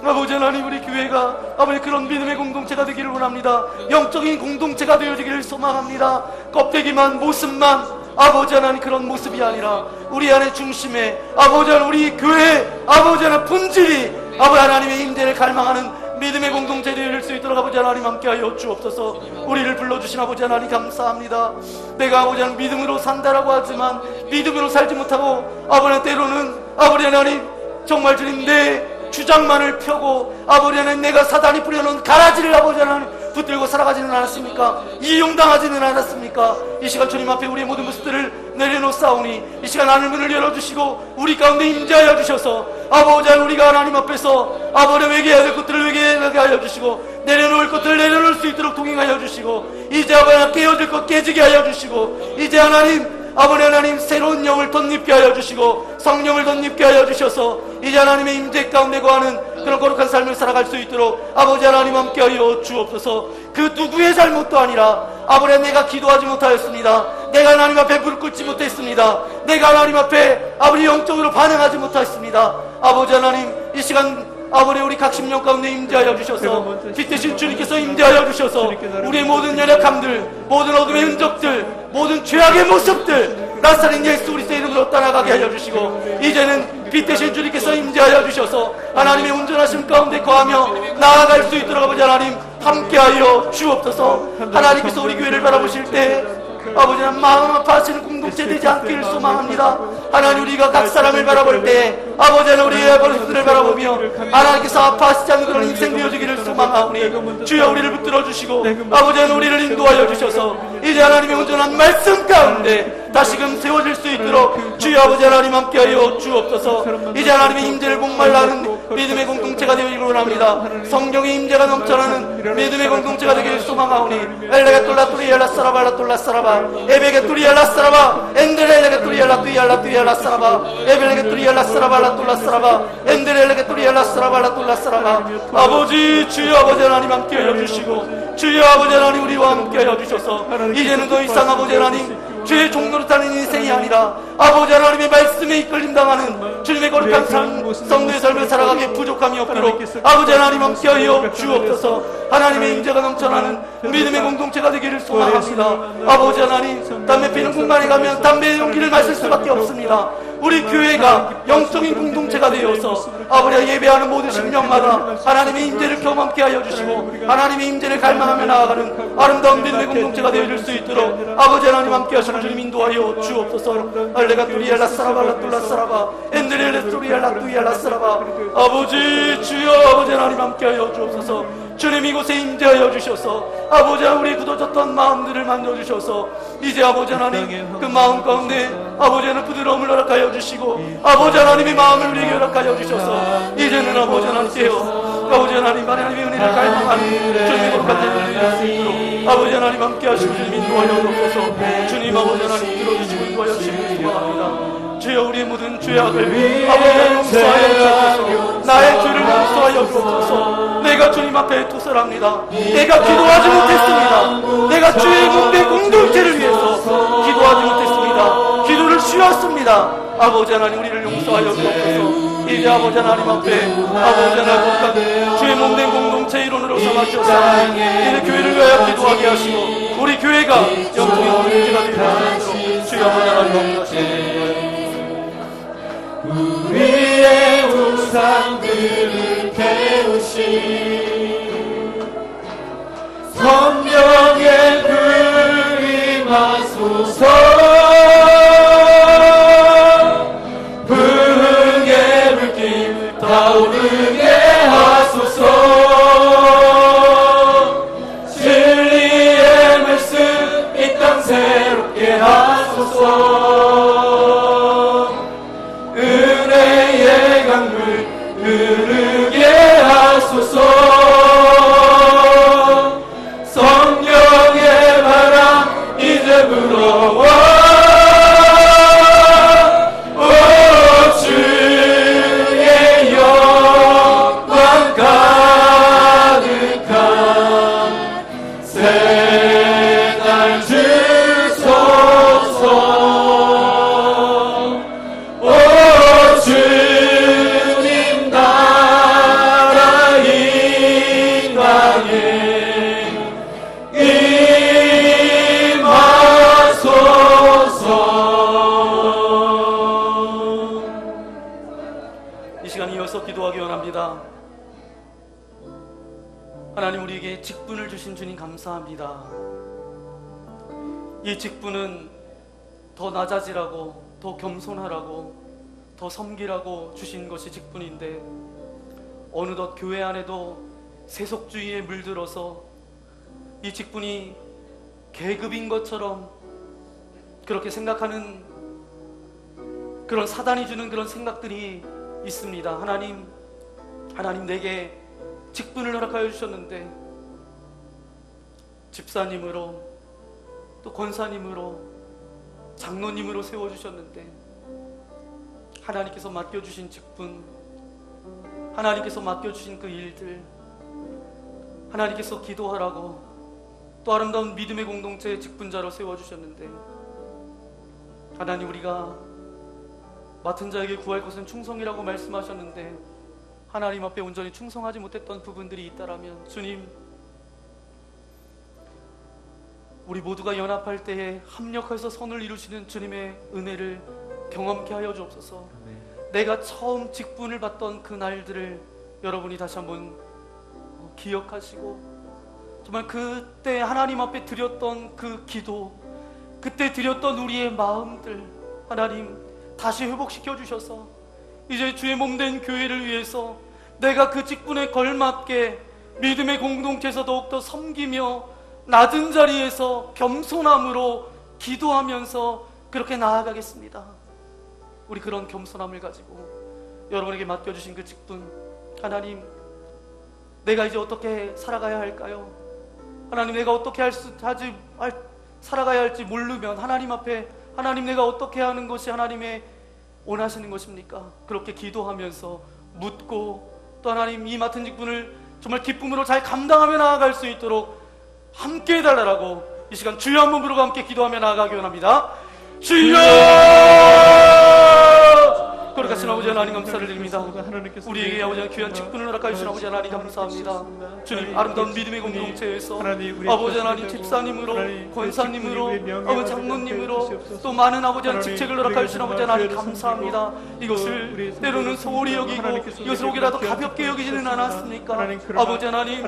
아버지 하나님 우리 교회가 아버지 그런 믿음의 공동체가 되기를 원합니다. 영적인 공동체가 되어지기를 소망합니다. 껍데기만 모습만 아버지 하나님 그런 모습이 아니라 우리 안에 중심에 아버지 하나님 우리 교회 아버지 하나님 본질이 아버지 하나님의 임재를 갈망하는 믿음의 공동체 되어질 수 있도록 아버지 하나님 함께하여 주옵소서. 우리를 불러주신 아버지 하나님 감사합니다. 내가 아버지 하나님 믿음으로 산다라고 하지만 믿음으로 살지 못하고 아버지 때로는 아버지 하나님 정말 주님 내 주장만을 펴고 아버지 하나님 내가 사단이 뿌려놓은 가라지를 아버지 하나님 붙들고 살아가지는 않았습니까? 이용당하지는 않았습니까? 이 시간 주님 앞에 우리의 모든 모습들을 내려놓사오니 이 시간 하늘문을 열어주시고 우리 가운데 임재하여 주셔서 아버지 하나님 우리가 하나님 앞에서 아버지 회개해야 될 것들을 회개하게 하여 주시고 내려놓을 것들을 내려놓을 수 있도록 동행하여 주시고 이제 아버지 하나님 깨어질 것 깨지게 하여 주시고 이제 하나님 아버지 하나님 새로운 영을 덧입게 하여 주시고 성령을 덧입게 하여 주셔서 이제 하나님의 임재 가운데 거하는 그런 거룩한 삶을 살아갈 수 있도록 아버지 하나님 함께하여 주옵소서. 그 누구의 잘못도 아니라 아버지 내가 기도하지 못하였습니다. 내가 하나님 앞에 무릎 꿇지 못했습니다. 내가 하나님 앞에 아버지 영적으로 반응하지 못했습니다. 아버지 하나님 이 시간 아버지 우리 각 심령 가운데 임재하여 주셔서 빛되신 주님께서 임재하여 주셔서 우리의 모든 연약함들 모든 어둠의 흔적들 모든 죄악의 모습들 나사렛 예수 그리스도의 이름으로 떠나가게 하여 주시고 이제는 빛되신 주님께서 임재하여 주셔서 하나님의 온전하심 가운데 거하며 나아갈 수 있도록 아버지 하나님 함께하여 주옵소서. 하나님께서 우리 교회를 바라보실 때 아버지 하나님 마음 아파하시는 공동체 되지 않기를 소망합니다. 하나님 우리가 각 사람을 바라볼 때 아버지 하나님 우리의 버릇들을 바라보며 하나님께서 아파하시지 않는 그런 인생 되어지기를 소망하오니 주여 우리를 붙들어 주시고 아버지 하나님 우리를 인도하여 주셔서 이제 하나님의 온전한 말씀 가운데 다시금 세워질 수 있도록 주여 아버지 하나님 함께하여 주옵소서. 이제 하나님의 임재를 목말라하는 믿음의 공동체가 되기를 원합니다. 성령의 임재가 넘쳐나는 믿음의 공동체가 되기를 소망하오니 엘레가 똘라 뚜리엘라 사라발라 똘라 사라바 에베게 뚜리엘라 사라바 엔드레레게 뚜리엘라 뚜이알라 뚜이알라 사라바 에베레게 뚜리엘라 사라발라 똘라 사라바 엔드레레게 뚜리엘라 사라발라 똘라 사라바 아버지 주여 아버지 하나님 함께하여 주시고 주여 아버지 하나님 우리와 함께하여 주셔서 이제는 더 이상 아버지 하나님 주의 종로로 사는 인생이 아니라 아버지 하나님의 말씀에 이끌림당하는 주님의 거룩한 삶 성도의 삶을 살아가기에 부족함이 없도록 아버지 하나님 함께하여 주옵소서. 하나님의 임재가 넘쳐나는 믿음의 공동체가 되기를 소망합니다. 아버지 하나님 담배 피는 공간에 가면 담배의 용기를 마실 수밖에 없습니다. 우리 교회가 영적인 공동체가 되어서 아버지 예배하는 모든 심령마다 하나님의 임재를 경험케 하여 주시고 하나님의 임재를 갈망하며 나아가는 아름다운 믿음의 공동체가 되어줄 수 있도록 아버지 하나님 함께 하시고 주님 인도하여 주옵소서. 알레가 뚜리알라 사라발라 뚜라 사라바 엔드레레 뚜리알라 뚜이알라 사라바 아버지 주여 아버지 하나님 함께 하여 주옵소서. 주님 이곳에 임재하여 주셔서 아버지 우리 굳어졌던 마음들을 만져주셔서 이제 아버지 하나님 그 마음 가운데 아버지 하나님 부드러움을 허락하여 주시고 아버지 하나님의 마음을 우리에게 허락하여 주셔서 이제는 아버지 하나님께요 아버지 하나님 하나님의 은혜를 갈망하는 주님의 거룩한 대면을 이룰 수 있도록 아버지 하나님 함께 하시고 주님 인도하여 주옵소서. 주님 아버지 하나님 들어주시고 인도하여 주시길 소망합니다. 주여 우리의 모든 죄악을 아버지 하나님 용서하여 주옵소서. 나의 죄를 용서하여 주옵소서. 내가 주님 앞에 투설합니다. 내가 기도하지 못했습니다. 내가 주의 공동체를 없습니다. 아버지 하나님 우리를 용서하여 주옵소서. 이제 아버지 하나님 앞에 아버지 하나님 주의 몸된 공동체 일원으로 삼아주셔서 이제 교회를 위하여 기도하게 하시고 우리 교회가 영적인 공동체가 되게 하시도록 주여 아버지 하나님 하시옵소서. 우리의 우상들을 태우시 성령의 불 임하소서 부흥의 불길 타오르게 하소서 진리의 말씀 이 땅 새롭게 하소서 은혜의 강물 흐르게 하소서 성령의 바람 이제 불어와 오 주의 영광 가득한 새날 주소서 오 주님 나라 이 땅에 이 시간 이어서 기도하기 원합니다. 하나님 우리에게 직분을 주신 주님 감사합니다. 이 직분은 더 낮아지라고 더 겸손하라고 더 섬기라고 주신 것이 직분인데 어느덧 교회 안에도 세속주의에 물들어서 이 직분이 계급인 것처럼 그렇게 생각하는 그런 사단이 주는 그런 생각들이 있습니다. 하나님 내게 직분을 허락하여 주셨는데 집사님으로 또 권사님으로 장로님으로 세워주셨는데 하나님께서 맡겨주신 직분, 하나님께서 맡겨주신 그 일들, 하나님께서 기도하라고 또 아름다운 믿음의 공동체의 직분자로 세워주셨는데 하나님 우리가 맡은 자에게 구할 것은 충성이라고 말씀하셨는데 하나님 앞에 온전히 충성하지 못했던 부분들이 있다라면 주님 우리 모두가 연합할 때에 합력해서 선을 이루시는 주님의 은혜를 경험케 하여 주옵소서. 내가 처음 직분을 받던 그 날들을 여러분이 다시 한번 기억하시고 정말 그때 하나님 앞에 드렸던 그 기도, 그때 드렸던 우리의 마음들 하나님 다시 회복시켜 주셔서 이제 주의 몸된 교회를 위해서 내가 그 직분에 걸맞게 믿음의 공동체에서 더욱더 섬기며 낮은 자리에서 겸손함으로 기도하면서 그렇게 나아가겠습니다. 우리 그런 겸손함을 가지고 여러분에게 맡겨주신 그 직분 하나님 내가 이제 어떻게 살아가야 할까요? 하나님 내가 어떻게 살아가야 할지 모르면 하나님 앞에 하나님 내가 어떻게 하는 것이 하나님의 원하시는 것입니까? 그렇게 기도하면서 묻고 또 하나님 이 맡은 직분을 정말 기쁨으로 잘 감당하며 나아갈 수 있도록 함께 해달라고 이 시간 주여 한 번 부르고 함께 기도하며 나아가기 원합니다. 주여! 거룩하신 아버지 하나님 감사를 드립니다. 우리에게 아버지 귀한 직분을 허락하여 주신 아버지 하나님 감사합니다. 주님 아름다운 믿음의 공동체에서 아버지 하나님 집사님으로 권사님으로 아버지 장로님으로 또 많은 아버지 하나님 직책을 허락하여 주신 아버지 하나님 감사합니다. 이것을 때로는 소홀히 여기고 이것을 혹이라도 가볍게 여기지는 않았습니까? 아버지 하나님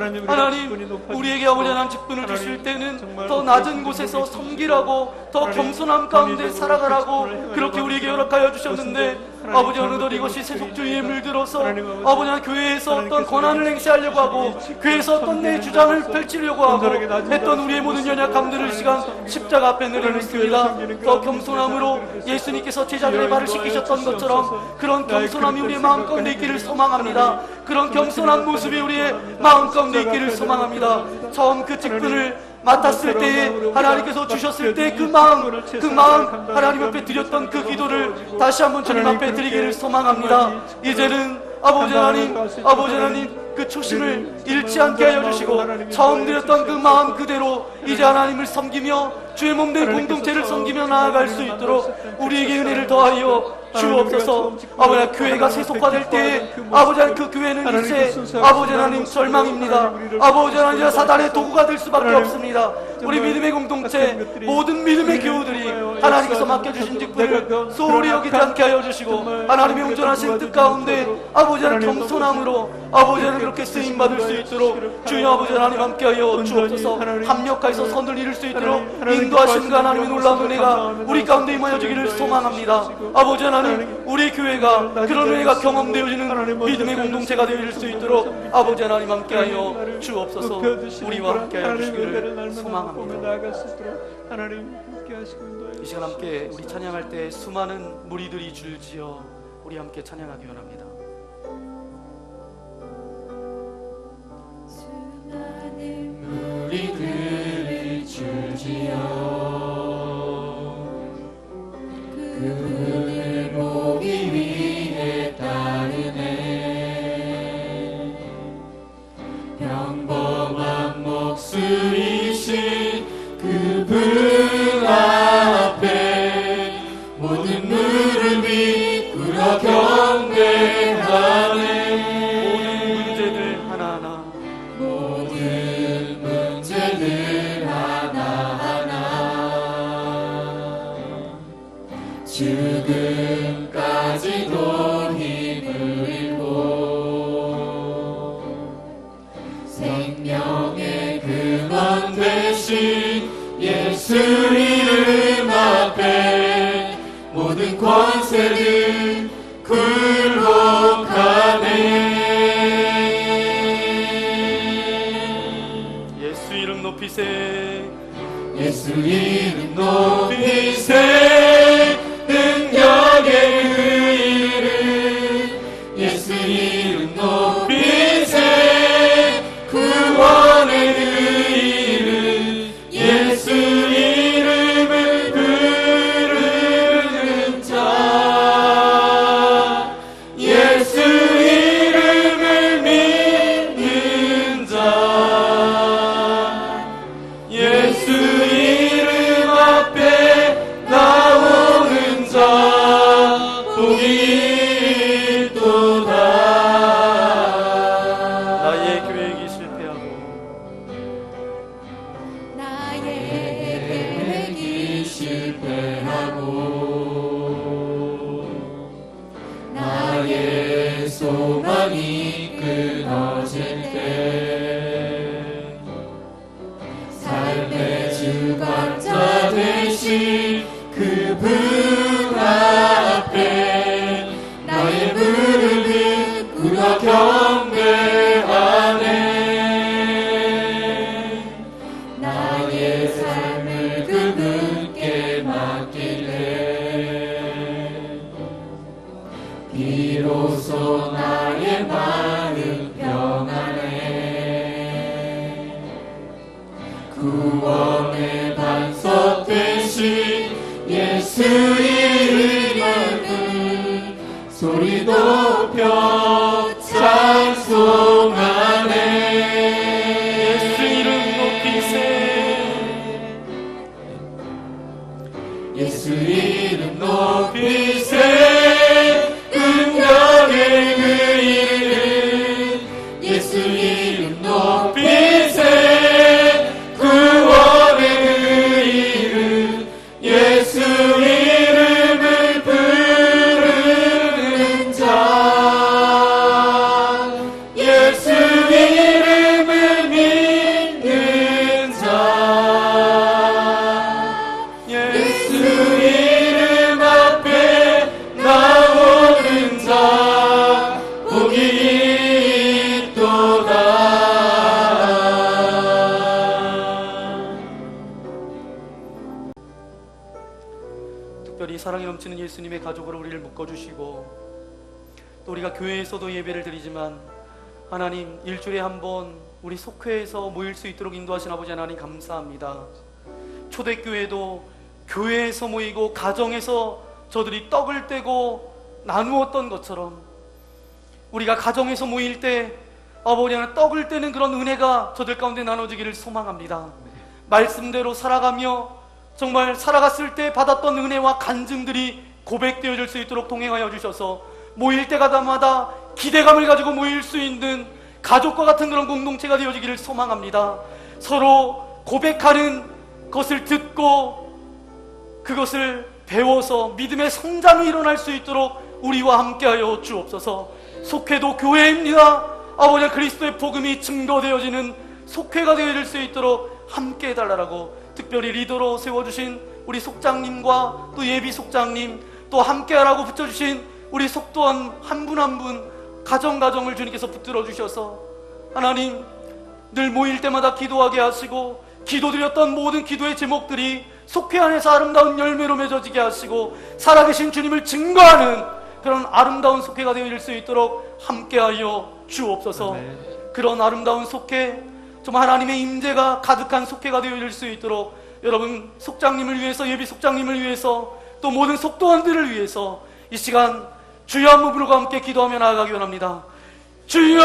우리에게 아버지 하나님 직분을 주실 때는 더 낮은 곳에서 섬기라고 더 겸손함 가운데 살아가라고 그렇게 우리에게 허락하여 주셨는데 아버지 어느덧 이것이 세속주의에 물들어서 아버지 하나님 교회에서 어떤 권한을 행사하려고 하고 교회에서 어떤 내 주장을 펼치려고 하고 했던 우리의 모든 연약함들을 시간 십자가 앞에 내려놓습니다. 더 겸손함으로 예수님께서 제자들의 발을 씻기셨던 것처럼 그런 겸손함이 우리의 마음 가운데 있기를 소망합니다. 그런 겸손한 모습이 우리의 마음 가운데 있기를 소망합니다. 처음 그 직분을 맡았을 때에 하나님께서 주셨을 때 그 마음 하나님 앞에 드렸던 그 기도를 다시 한번 주님 앞에 드리기를 소망합니다. 이제는 아버지 하나님 그 초심을 잃지 않게 하여 주시고 처음 드렸던 그 마음 그대로 이제 하나님을 섬기며 주의 몸된 공동체를 섬기며 나아갈 수 있도록 우리에게 은혜를 더하여 주옵소서. 아버지, 교회가 세속화될 때에 아버지 그 교회는 이제 아버지 하나님 절망입니다. 아버지 하나님 사단의 도구가 될 수밖에 없습니다. 우리 믿음의 공동체 모든 믿음의 교우들이 하나님께서 맡겨주신 직분을 소홀히 여기지 않게 하여 주시고 하나님의 온전하신 뜻 가운데 아버지 하나님 겸손함으로 아버지 하나님 그렇게 쓰임받을 수 있도록 주여 아버지 하나님 함께하여 주옵소서. 합력하여서 선을 이룰 수 있도록 인도하심과 하나님의 놀라운 은혜가 우리 가운데 임하여 주기를 소망합니다. 아버지 하나님, 우리 교회가 그런 은혜가 경험되어지는 믿음의 공동체가 되어질 수 있도록 아버지 하나님 함께하여 주옵소서. 우리와 함께하여 주시기를 소망합니다. 이 시간 함께 우리 찬양할 때 수많은 무리들이 줄지어 우리 함께 찬양하기 원합니다. 우리들이 줄지어 그분을 보기 위해 따르네. 평범한 목수이신 그분 앞에 모든 무릎이 꿇어 경배하네. 모든 문제들 하나하나 모든 문제들 하나하나 죽음까지도 힘을 잃고 생명의 근원 되신 예수 이름 앞에 모든 권세를 굴복하네. 예수 이름 높이세. 예수 이름 높이세. 능력의 그 이름 예수 이름 높이세. 구원의 그 이름 예수 이름을 부르는 자 예수 이름을 믿는 자 예수 이름 앞에 나오는 자 복이 있도다. 나의 계획이 실패하고 나의 계획이 실패하고 나의 소망이 끊어질 때 삶의 주관자 되신 그분 앞에 나의 무릎이 꿇어 경배하네. 나의 삶을 그분께 맡길래 비로소 나의 마음 평안해. 구원의 반석 되신 예수 이름을 소리 높여 찬송하네. 예수 이름 높이세. 예수 이름 높이세. 능력의 그 이름 예수 이름 높이세. 구원의 그 이름 예수 이름을 부르는 자 예수 이름을 믿는 자 예수 이름 앞에 나오는 자 복이 있도다. 특별히 사랑이 넘치는 예수님의 가족으로 우리를 묶어주시고 또 우리가 교회에서도 예배를 드리지만 하나님 일주일에 한 번 우리 속회에서 모일 수 있도록 인도하신 아버지 하나님 감사합니다. 초대교회도 교회에서 모이고 가정에서 저들이 떡을 떼고 나누었던 것처럼 우리가 가정에서 모일 때 아버지 하나님 떡을 떼는 그런 은혜가 저들 가운데 나눠지기를 소망합니다. 말씀대로 살아가며 정말 살아갔을 때 받았던 은혜와 간증들이 고백되어질 수 있도록 동행하여 주셔서 모일 때마다 기대감을 가지고 모일 수 있는 가족과 같은 그런 공동체가 되어지기를 소망합니다. 서로 고백하는 것을 듣고 그것을 배워서 믿음의 성장이 일어날 수 있도록 우리와 함께하여 주옵소서. 속회도 교회입니다. 아버지 그리스도의 복음이 증거되어지는 속회가 되어질 수 있도록 함께 해달라고 특별히 리더로 세워주신 우리 속장님과 또 예비 속장님, 또 함께하라고 붙여주신 우리 속도원 한 분 한 분 가정을 주님께서 붙들어 주셔서 하나님 늘 모일 때마다 기도하게 하시고 기도드렸던 모든 기도의 제목들이 속회 안에서 아름다운 열매로 맺어지게 하시고 살아계신 주님을 증거하는 그런 아름다운 속회가 되어질 수 있도록 함께하여 주옵소서. 그런 아름다운 속회, 정말 하나님의 임재가 가득한 속회가 되어질 수 있도록 여러분 속장님을 위해서, 예비 속장님을 위해서, 또 모든 속도원들을 위해서 이 시간 주여 한 무부르고 함께 기도하며 나아가기 원합니다. 주여!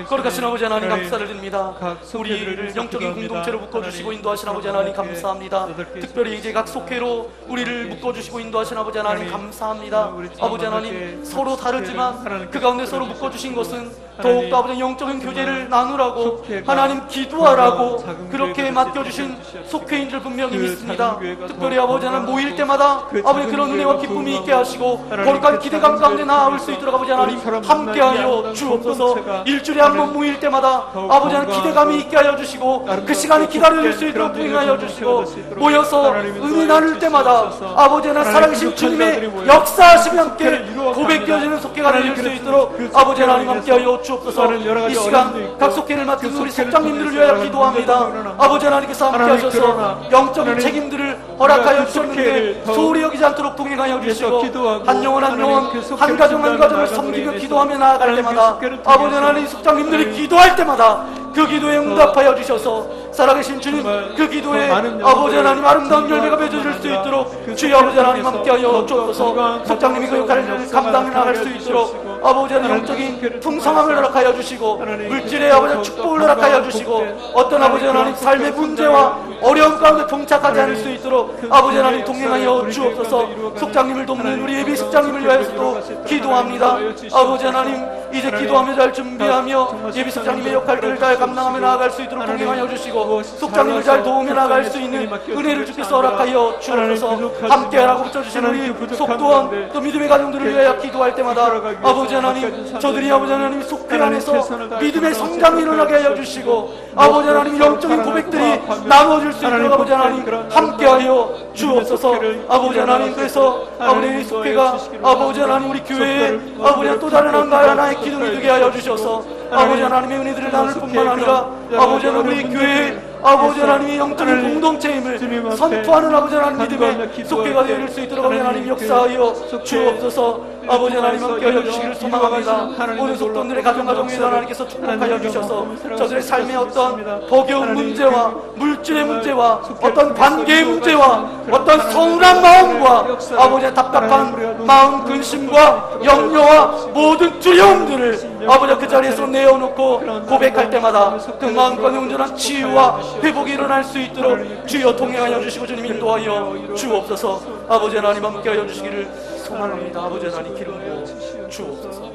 거룩하신 아버지 하나님 감사를 드립니다. 우리를 영적인 공동체로 묶어주시고 인도하신 아버지 하나님 감사합니다. 특별히 이제 각 속회로 우리를 묶어주시고 인도하신 아버지 하나님 감사합니다. 아버지 하나님 서로 다르지만 그 가운데 서로 묶어주신 것은 더욱더 아버지 영적인 교제를 나누라고 하나님 기도하라고 그렇게 맡겨주신 속회인 줄 분명히 믿습니다. 특별히 아버지 하나님 모일 때마다 아버지 그런 은혜와 기쁨이 있게 하시고 거룩한 기대감 가운데 나아올 수 있도록 아버지 하나님 함께하여 주옵소서. 일주일에 한 번 모일 때마다 아버지 하나님 기대감이 있게 하여 주시고 그 시간이 기다려질 수 있도록 부응하여 주시고 모여서 은혜 나눌 때마다 아버지 하나님 살아계신 주님의 역사하심이 함께 고백되어지는 속회가 될 수 있도록 아버지 하나님 함께하여 주옵소서. 이 시간 각 속회를 맡은 우리 속장님들을 위하여 기도합니다. 아버지 하나님께서 함께하셔서 영적인 책임들을 허락하여 주셨는데 소홀히 여기지 않도록 동행하여 주시고 한 영혼 한 영혼 한 가정 한 가정을 섬기며 기도하며 나아갈 때마다 아버지 하나님 속장님들이 기도할 때마다 그 기도에 응답하여 주셔서 살아계신 주님 그 기도에 아버지 하나님 아름다운 열매가 맺어질 수 있도록 주여 아버지 하나님 함께하여 주옵소서. 속장님이 그 역할을 감당해 나갈 수 있도록 아버지 하나님 영적인 풍성함을 허락하여 주시고 물질의 아버지 축복을 허락하여 주시고 어떤 아버지 하나님 삶의 문제와 어려움 가운데 동착하지 않을 수 있도록 아버지 하나님 동행하여 주옵소서. 속장님을 돕는 우리 예비 속장님을 위하여서도 기도합니다. 아버지 하나님 이제 기도하며 잘 준비하며 예비 속장님의 역할들을 잘 감당하며 나아갈 수 있도록 동행하여 주시고 속장님을 잘 도우며 나아갈 수 있는 은혜를 주께서 허락하여 주옵소서. 함께하라고 붙여주신 우리 속도원 또 믿음의 가정들을 위하여 기도할 때마다 아버지 하나님 저들이 아버지 하나님 속회 안에서 믿음의 성장이 일어나게 하여 주시고 아버지 하나님 영적인 고백들이 나누어질 수 있도록 아버지 하나님 함께하여 주옵소서. 아버지 하나님 그래서 아버지 속회가 아버지 하나님 우리 교회에 아버지 또 다른 하나의 기둥이 되게 하여 주셔서 아버지 하나님의 은혜들을 나눌 뿐만 아니라 아버지 하나님 우리 교회에 아버지 하나님의 영적인 공동체임을 선포하는 아버지 하나님 믿음의 속회가 되어질 수 있도록 아버지 하나님 역사하여 주옵소서. 아버지 하나님 함께하여 주시기를 소망합니다. 모든 속도들의 가정 위에 하나님께서 축복하여 주셔서 저들의 삶의 어떤 버거운 문제와 물질의 문제와 어떤 관계의 문제와 어떤 서운한 마음과 아버지의 답답한 마음 근심과 염려와 모든 두려움들을 아버지 그 자리에서 내어놓고 고백할 때마다 그 마음과 온전한 치유와 회복이 일어날 수 있도록 주여 동행하여 주시고 주님 인도하여 주옵소서. 아버지 하나님 함께하여 주시기를 소망합니다. 아버지 하나님 기름 부어 주옵소서.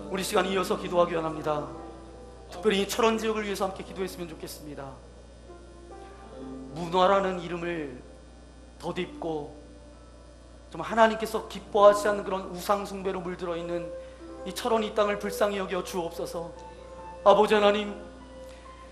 우리 시간 이어서 기도하기 원합니다. 특별히 철원 지역을 위해서 함께 기도했으면 좋겠습니다. 문화라는 이름을 덧입고 좀 하나님께서 기뻐하지 않는 그런 우상 숭배로 물들어 있는 이 철원 이 땅을 불쌍히 여겨 주옵소서. 아버지 하나님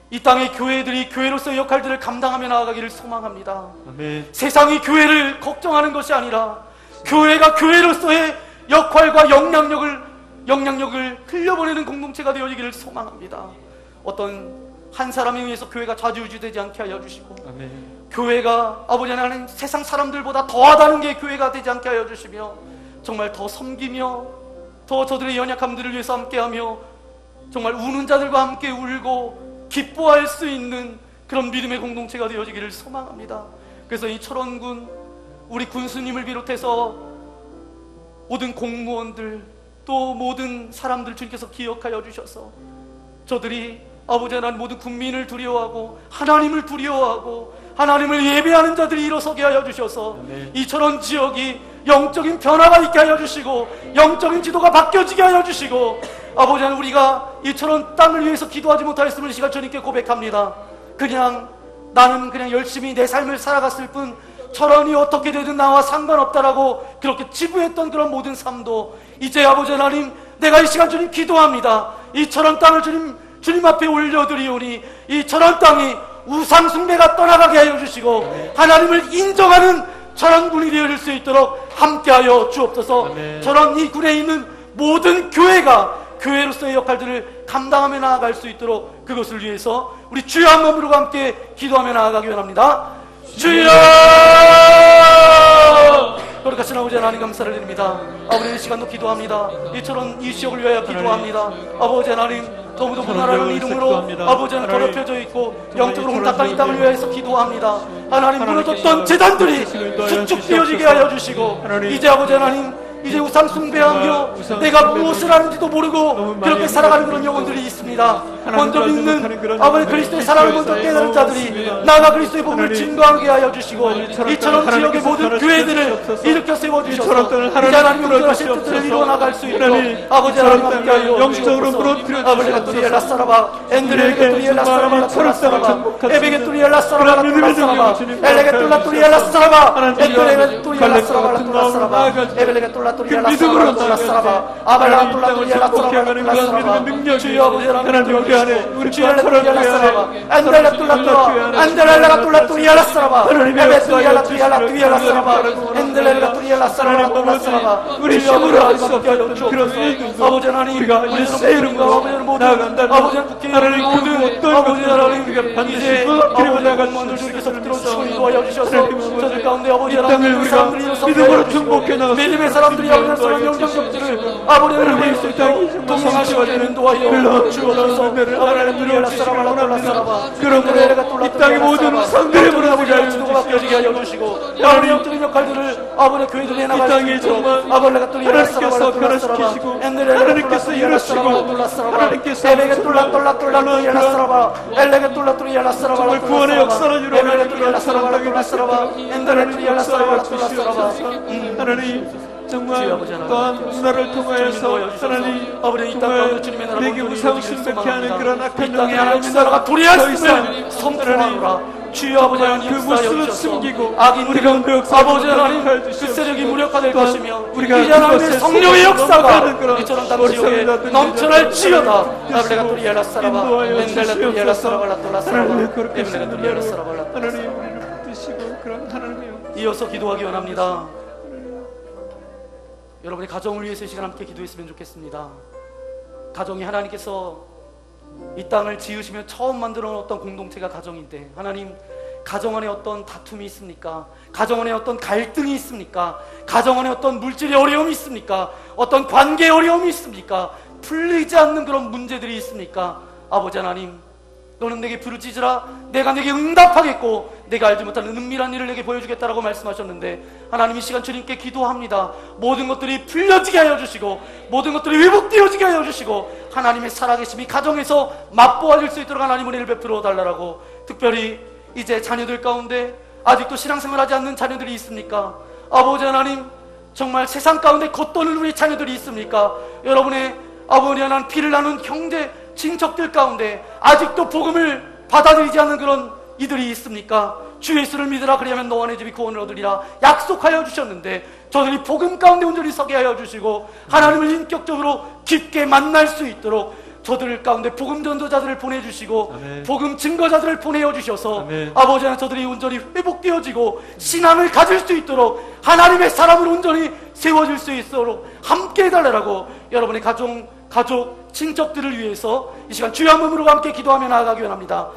이 땅의 교회들이 교회로서의 역할들을 감당하며 나아가기를 소망합니다. 아멘. 세상이 교회를 걱정하는 것이 아니라 교회가 교회로서의 역할과 영향력을 흘려보내는 공동체가 되어지기를 소망합니다. 어떤 한 사람에 의해서 교회가 좌지우지되지 않게 하여 주시고 아멘. 교회가 아버지 하나님 세상 사람들보다 더하다는 게 교회가 되지 않게 하여 주시며 정말 더 섬기며 더 저들의 연약함들을 위해서 함께하며 정말 우는 자들과 함께 울고 기뻐할 수 있는 그런 믿음의 공동체가 되어지기를 소망합니다. 그래서 이 철원군 우리 군수님을 비롯해서 모든 공무원들 또 모든 사람들 주님께서 기억하여 주셔서 저들이 아버지 하나님 모든 국민을 두려워하고 하나님을 두려워하고 하나님을 예배하는 자들이 일어서게 하여 주셔서 이처럼 지역이 영적인 변화가 있게 하여 주시고 영적인 지도가 바뀌어지게 하여 주시고 아버지 하나님 우리가 이처럼 땅을 위해서 기도하지 못하였음을 이 시간 주님께 고백합니다. 그냥 나는 그냥 열심히 내 삶을 살아갔을 뿐 철원이 어떻게 되든 나와 상관없다라고 그렇게 지부했던 그런 모든 삶도 이제 아버지 하나님 내가 이 시간 주님 기도합니다. 이 철원 땅을 주님 앞에 올려드리오니 이 철원 땅이 우상 숭배가 떠나가게 하여 주시고 하나님을 인정하는 철원군이 되어질 수 있도록 함께하여 주옵소서. 철원 이 군에 있는 모든 교회가 교회로서의 역할들을 감당하며 나아갈 수 있도록 그것을 위해서 우리 주여 한 몸으로 함께 기도하며 나아가기 원합니다. 주여! 거룩하신 아버지 하나님 감사를 드립니다. 아버지 이 시간도 기도합니다. 이처럼 이 지역을 위하여 기도합니다. 아버지 하나님 너무도 무난한 이름으로 아버지 하나님 더럽혀져 있고 영적으로 혼탁한 이 땅을 위하여서 기도합니다. 하나님 무너졌던 재단들이 수축되어지게 하여 주시고 이제 아버지 하나님 이제 우상 숭배하며 내가 무엇을 하는지도 모르고 그렇게 살아가는 그런 영혼들이 있습니다. 먼저 믿는 아버지 그리스도의 사랑을 먼저 깨달은 자들이 나아가 그리스도의 복음을 증거하게 하여 주시고 이처럼 지역의 모든 교회들을 일으켜 세워주셔서 이제 하나님의 온전하신 뜻을 이루어 나갈 수 있도록 아버지 하나님 함께하여 영적으로 무너뜨려 아버지가 뚜리엘 라사라바 엔드레게 뚜리엘 라사라바 라사라바 에베게 뚜리엘 라사라바 라사라바 엘레게 뚜라 뚜리엘 라사라바 엔드레게 뚜리엘 라사라바 라사라바 에벨레게 뚜라 뚜리엘 라사라바 라사라바 아발라 뚜라 뚜리엘 라사라바 라사라바 주여 아버지 하나님 우리 주여 뚜리엘 라사라바 엔드레게 뚜라 뚜라 엔드레게 뚜라 뚜리엘 라사라바 에베 뚜리엘 뚜리엘 라사라바 엔드레게 뚜리엘 라사라바 라사라바 우리 힘으로 할 수 없는 그런 아버지 하나님 우리가 새 이름으로 나아간다면 하나님 모든 아버지 하나님 우리가 반드시 이제 그리고 나아갈 수 만들 주께서 있는 들어주시고 인도하여 주셔서 저들 가운데 아버지 이 땅을 하나님 우리가 사람들이 일어서게 믿음으로 하여 주시고 정복해 나갈 수 믿음의 있는 사람들이 아버지 인도하여 하나님 영적적들을 주시옵소서. 아버지 하나님 하나님 수 이 땅이 있도록 정말 동행하시고 성취하시는 인도하여 주옵소서. 하나님 누려주시기를 원합니다. 그러므로 그러므로 이 땅의 모든 우상들을 무너지게 하여 지도가 바뀌어지게 하여 주시고 하나님, 하나님 영적인 역할들을 아버지 교회들이 해나갈 수 땅이 있도록 정말 아버지가 또 하나님께서 변화시키시고 하나님께서 이루시고 하나님께서 에베게 뚫라 뚫라 뚫라 뚫라 엘레게 뚫라 뚫라 정말 구원의 역사를 이루어가는 그런 사람 땅에 있습니다. 하나님 역사하여 주시옵소서. 하나님 정말 또한 문화를 통하여서 하나님 정말 내게 우상을 숭배케 하는 그런 악한 땅에 영의 하나님 나라가 더 이상 도리하였음을 선포하노라. 주여 아버지 하나님 그 역사하여 모습을 주셔서 숨기고 악인들과 우리가 그 역사를 아버지 하나님 기억하여 그 주시옵소서. 세력이 무력화될 또한 것이며 우리가 이제 하나님의 그것에 성령의 넘어가는 역사가 그런 이처럼 땅 머릿속에 지역에 놔둔 넘쳐날지어다. 자들이 아브레가 뚜리엘 라사라바 인도하여 엔델레 뚜리엘 라사라바 주시옵소서. 라사라바 하나님 그렇게 에벨레가 뚜리엘 라사라바 라사라바 하나님 우리를 붙드시고 그런 하나님의 이어서 기도하기 원합니다. 여러분의 가정을 위해서 이 시간 함께 기도했으면 좋겠습니다. 가정이 하나님께서 이 땅을 지으시며 처음 만들어 놓은 어떤 공동체가 가정인데 하나님 가정 안에 어떤 다툼이 있습니까? 가정 안에 어떤 갈등이 있습니까? 가정 안에 어떤 물질의 어려움이 있습니까? 어떤 관계의 어려움이 있습니까? 풀리지 않는 그런 문제들이 있습니까? 아버지 하나님 너는 내게 부르짖으라 내가 내게 응답하겠고 내가 알지 못하는 은밀한 일을 내게 보여주겠다라고 말씀하셨는데 하나님 이 시간 주님께 기도합니다. 모든 것들이 풀려지게 하여 주시고 모든 것들이 회복되어지게 하여 주시고 하나님의 살아계심이 가정에서 맛보아질 수 있도록 하나님 은혜를 베풀어 달라고 특별히 이제 자녀들 가운데 아직도 신앙생활하지 않는 자녀들이 있습니까? 아버지 하나님 정말 세상 가운데 겉도는 우리 자녀들이 있습니까? 여러분의 아버지 하나님 피를 나눈 형제 친척들 가운데 아직도 복음을 받아들이지 않는 그런 이들이 있습니까? 주 예수를 믿으라 그리하면 너와 내 집이 구원을 얻으리라 약속하여 주셨는데 저들이 복음 가운데 온전히 서게 하여 주시고 하나님을 인격적으로 깊게 만날 수 있도록 저들 가운데 복음 전도자들을 보내주시고 아멘. 복음 증거자들을 보내어 주셔서 아멘. 아버지 하나님 저들이 온전히 회복되어지고 신앙을 가질 수 있도록 하나님의 사람을 온전히 세워질 수 있도록 함께 해달라고 여러분의 가족, 친척들을 위해서 이 시간 주여 한 몸으로 함께 기도하며 나아가기 원합니다.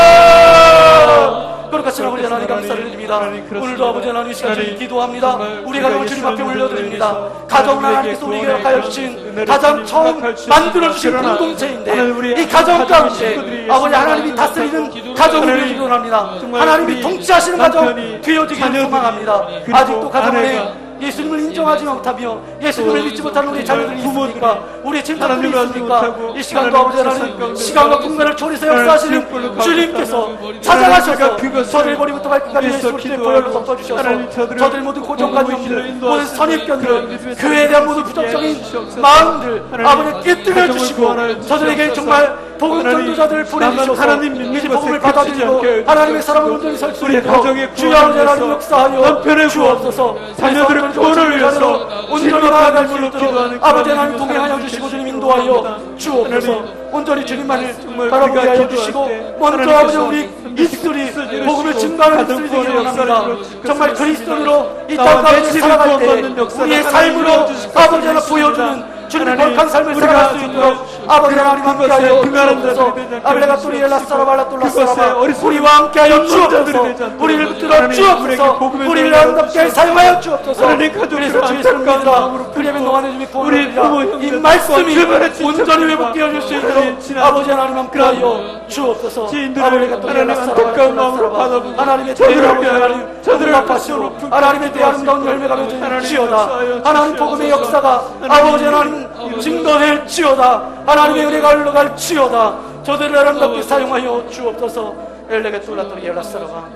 주여! 거룩하신 아버지 하나님 감사를 드립니다. 오늘도 아버지 하나님 이 시간 주님 기도합니다. 우리 가정을 주님 앞에 올려드립니다. 가정은 하나님께서 우리에게 허락하여 주신 가장 처음 만들어주신 공동체인데 이 가정 가운데 아버지 하나님이 다스리는 가정을 기도합니다. 하나님이 통치하시는 가정 되어지기를 소망합니다. 아직도 가정 안에 예수님을 인정하지 못하며 예수님을 믿지 못하는 우리 자녀들이 있습니까? 우리 친척들이 있습니까? 이 시간도 아버지 하나님 시간과 공간을 초월해서 역사하시는 주님께서 찾아가셔서 저들 머리부터 발끝까지 예수 그리스도의 보혈로 덮어주셔서 저들 모든 고정관념들 모든 선입견들 교회에 대한 모든 부정적인 마음들 아버지 깨뜨려 주시고 저들에게 정말 복음 전도자들을 보내주셔서 이제 복음을 받아들이고 하나님의 사랑을 온전히 설 수 있도록 주여 하나님 역사하여 주옵소서. 자녀들의 구원을 위해서 온전히 나아갈 수 있도록 아버지 하나님 동행하여 주시고 주님 인도하여 주옵소서. 온전히 주님만을 바라보게 하여 주시고 먼저 아버지 우리 입술이 복음을 증거하는 입술이 되기를 원합니다. 정말 그리스도로 이 땅 가운데 살아갈 때 우리의 삶으로 아버지 하나 보여주는 주님의 거룩한 삶을 살아갈 수 있도록 아버지 하나님 함께하여 주옵소서. 아벨레가 또리엘라 사라발라 똘라 사라바 우리와 함께하여 주옵소서. 우리를 붙들어 주옵소서. 우리를 아름답게 사용하여 주옵소서. 그래서 주의 성민들아 그리하면 너와 내 주님의 구원을 이 말씀이 온전히 회복되어질 수 있도록 아버지 하나님 함께하여 주옵소서. 아벨레가 또리엘라 사라발라 사라바 하나님의 대를 아버지 하나님 저들을 아파시고 하나님의 대 아름다운 열매가 맺어지지어다. 하나님 복음의 역사가 아버지 하나님 증거될지어다. 하나님의 은혜가 흘러갈지어다. 저들을 아름답게 사용하여 주옵소서. 엘레게 똘라똘리 엘라사라가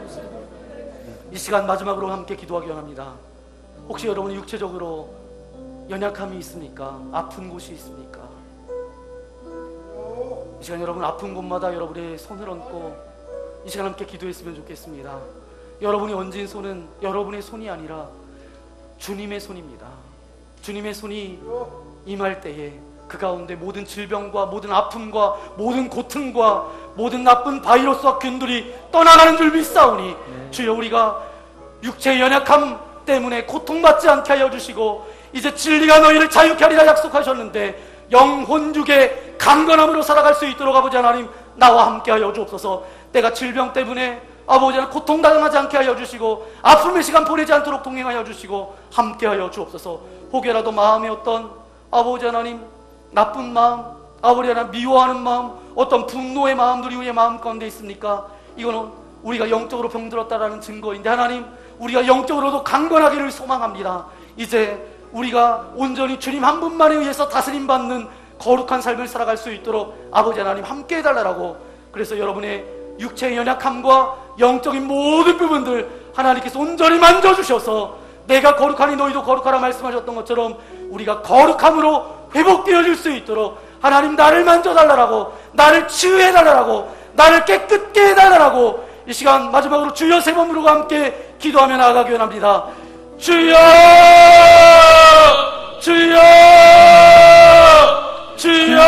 이 시간 마지막으로 함께 기도하기 원합니다. 혹시 여러분이 육체적으로 연약함이 있습니까? 아픈 곳이 있습니까? 이 시간 여러분 아픈 곳마다 여러분의 손을 얹고 이 시간 함께 기도했으면 좋겠습니다. 여러분이 얹은 손은 여러분의 손이 아니라 주님의 손입니다. 주님의 손이 임할 때에 그 가운데 모든 질병과 모든 아픔과 모든 고통과 모든 나쁜 바이러스와 균들이 떠나가는 줄 믿사오니 주여 우리가 육체의 연약함 때문에 고통받지 않게 하여 주시고 이제 진리가 너희를 자유케 하리라 약속하셨는데 영혼육의 강건함으로 살아갈 수 있도록 아버지 하나님 나와 함께 하여 주옵소서. 내가 질병 때문에 아버지 하나님 고통당하지 않게 하여 주시고 아픔의 시간 보내지 않도록 동행하여 주시고 함께 하여 주옵소서. 혹여라도 마음에 어떤 아버지 하나님 나쁜 마음 아버지 하나님 미워하는 마음 어떤 분노의 마음들이 우리의 마음 가운데 있습니까? 이거는 우리가 영적으로 병들었다라는 증거인데 하나님 우리가 영적으로도 강건하기를 소망합니다. 이제 우리가 온전히 주님 한 분만에 의해서 다스림받는 거룩한 삶을 살아갈 수 있도록 아버지 하나님 함께 해달라고. 그래서 여러분의 육체의 연약함과 영적인 모든 부분들 하나님께서 온전히 만져주셔서 내가 거룩하니 너희도 거룩하라 말씀하셨던 것처럼 우리가 거룩함으로 회복되어질 수 있도록 하나님 나를 만져달라고 나를 치유해달라고 나를 깨끗게 해달라고 이 시간 마지막으로 주여 세 번 부르고 함께 기도하며 나아가기 원합니다. 주여 주여 주여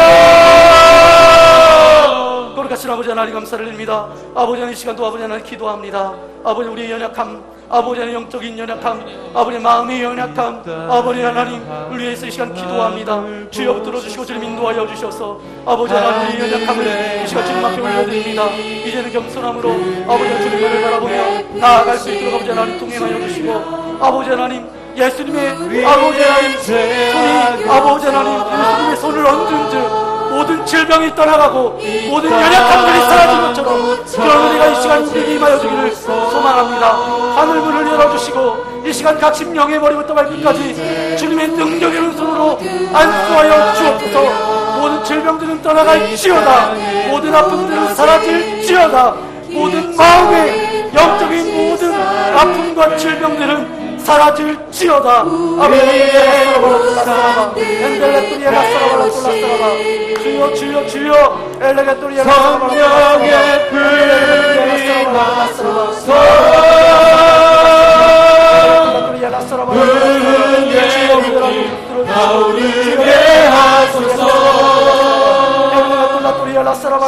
거룩하신 아버지 하나님 감사를 드립니다. 아버지 하나님 이 시간도 아버지 하나님 기도합니다. 아버지 우리의 연약함 아버지 하나님 영적인 연약함 아버지 마음의 연약함 아버지 하나님 우리 위해서 이 시간 기도합니다. 주여 붙들어 주시고 주님 인도하여 주셔서 아버지 하나님 우리의 연약함을 이 시간 주님 앞에 올려드립니다. 이제는 겸손함으로 아버지 하나님 주님을 바라보며 나아갈 수 있도록 아버지 하나님 동행하여 주시고 아버지 하나님 예수님의 아버지 하나님 손이 아버지 하나님 예수님의 손을 얹은 즉 모든 질병이 떠나가고 모든 연약함들이 사라진 것처럼 그런 우리가 이 시간 우리에게 임하여 주기를 소망합니다. 하늘 문을 열어주시고 이 시간 각 심령의 머리부터 발끝까지 주님의 능력의 오른손으로 안수하여 주옵소서. 모든 질병들은 떠나갈지어다. 모든 아픔들은 사라질지어다. 모든 마음의 영적인 모든 아픔과 질병들은 사라질지어다. 주여 주여 주여 엘레가토리아 성령의 불이 나소서 나오르게 하소서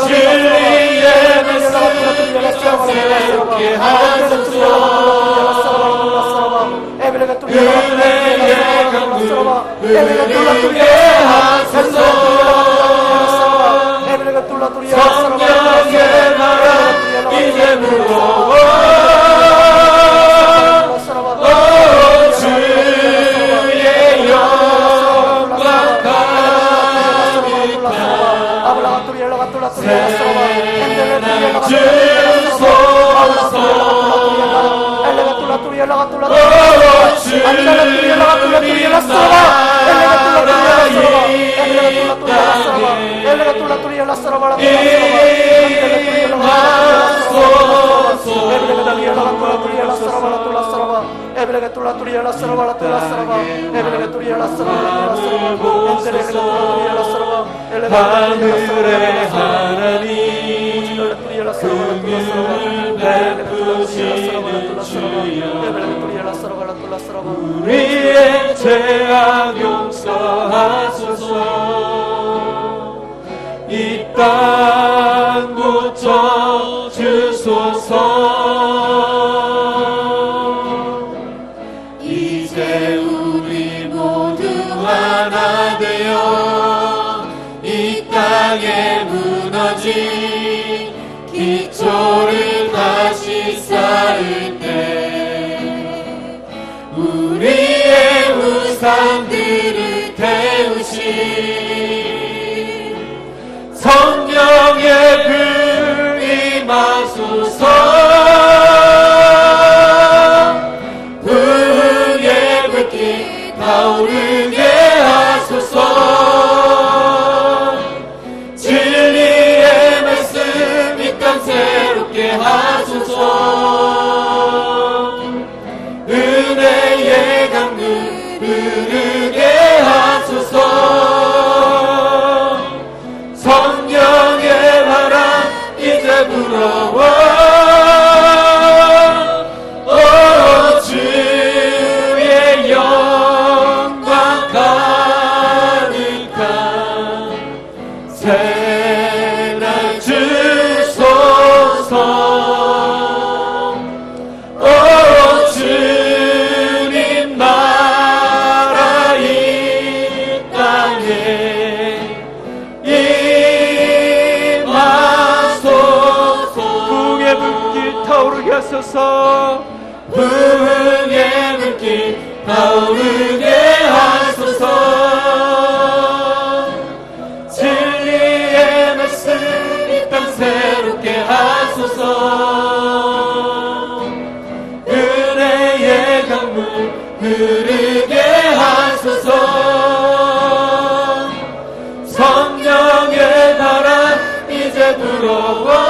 진리의 말씀 새롭게 하소서 은혜의 강물 흐르게 하소서 성령의 바람 이제 불어오 주의 영광 가득한 새날 주소서 오 주의 하늘의 하나님 긍휼 베푸신 주여 우리의 죄악 용서하소서 이 땅 고쳐 주소서 이제 우리 모두 하나 되어 이 땅에 무너진 기초를 다시 쌓을 때 우리의 우상들을 태우신 성령의 불 임하소서 부흥의 불길 타오르게 하소서 진리의 말씀 이 땅 새롭게 하소서 은혜의 강물 흐르게 하소서 성령의 바람 이제 불어와 주의 영광 가득한 새날 주소서 주님 나라 이 땅에 임하소서 부흥의 불길 타오르게 하소서 부흥의 불길 타오르게 하소서 진리의 말씀 이 땅 새롭게 하소서 은혜의 강물 흐르게 하소서 성령의 바람 이제 불어와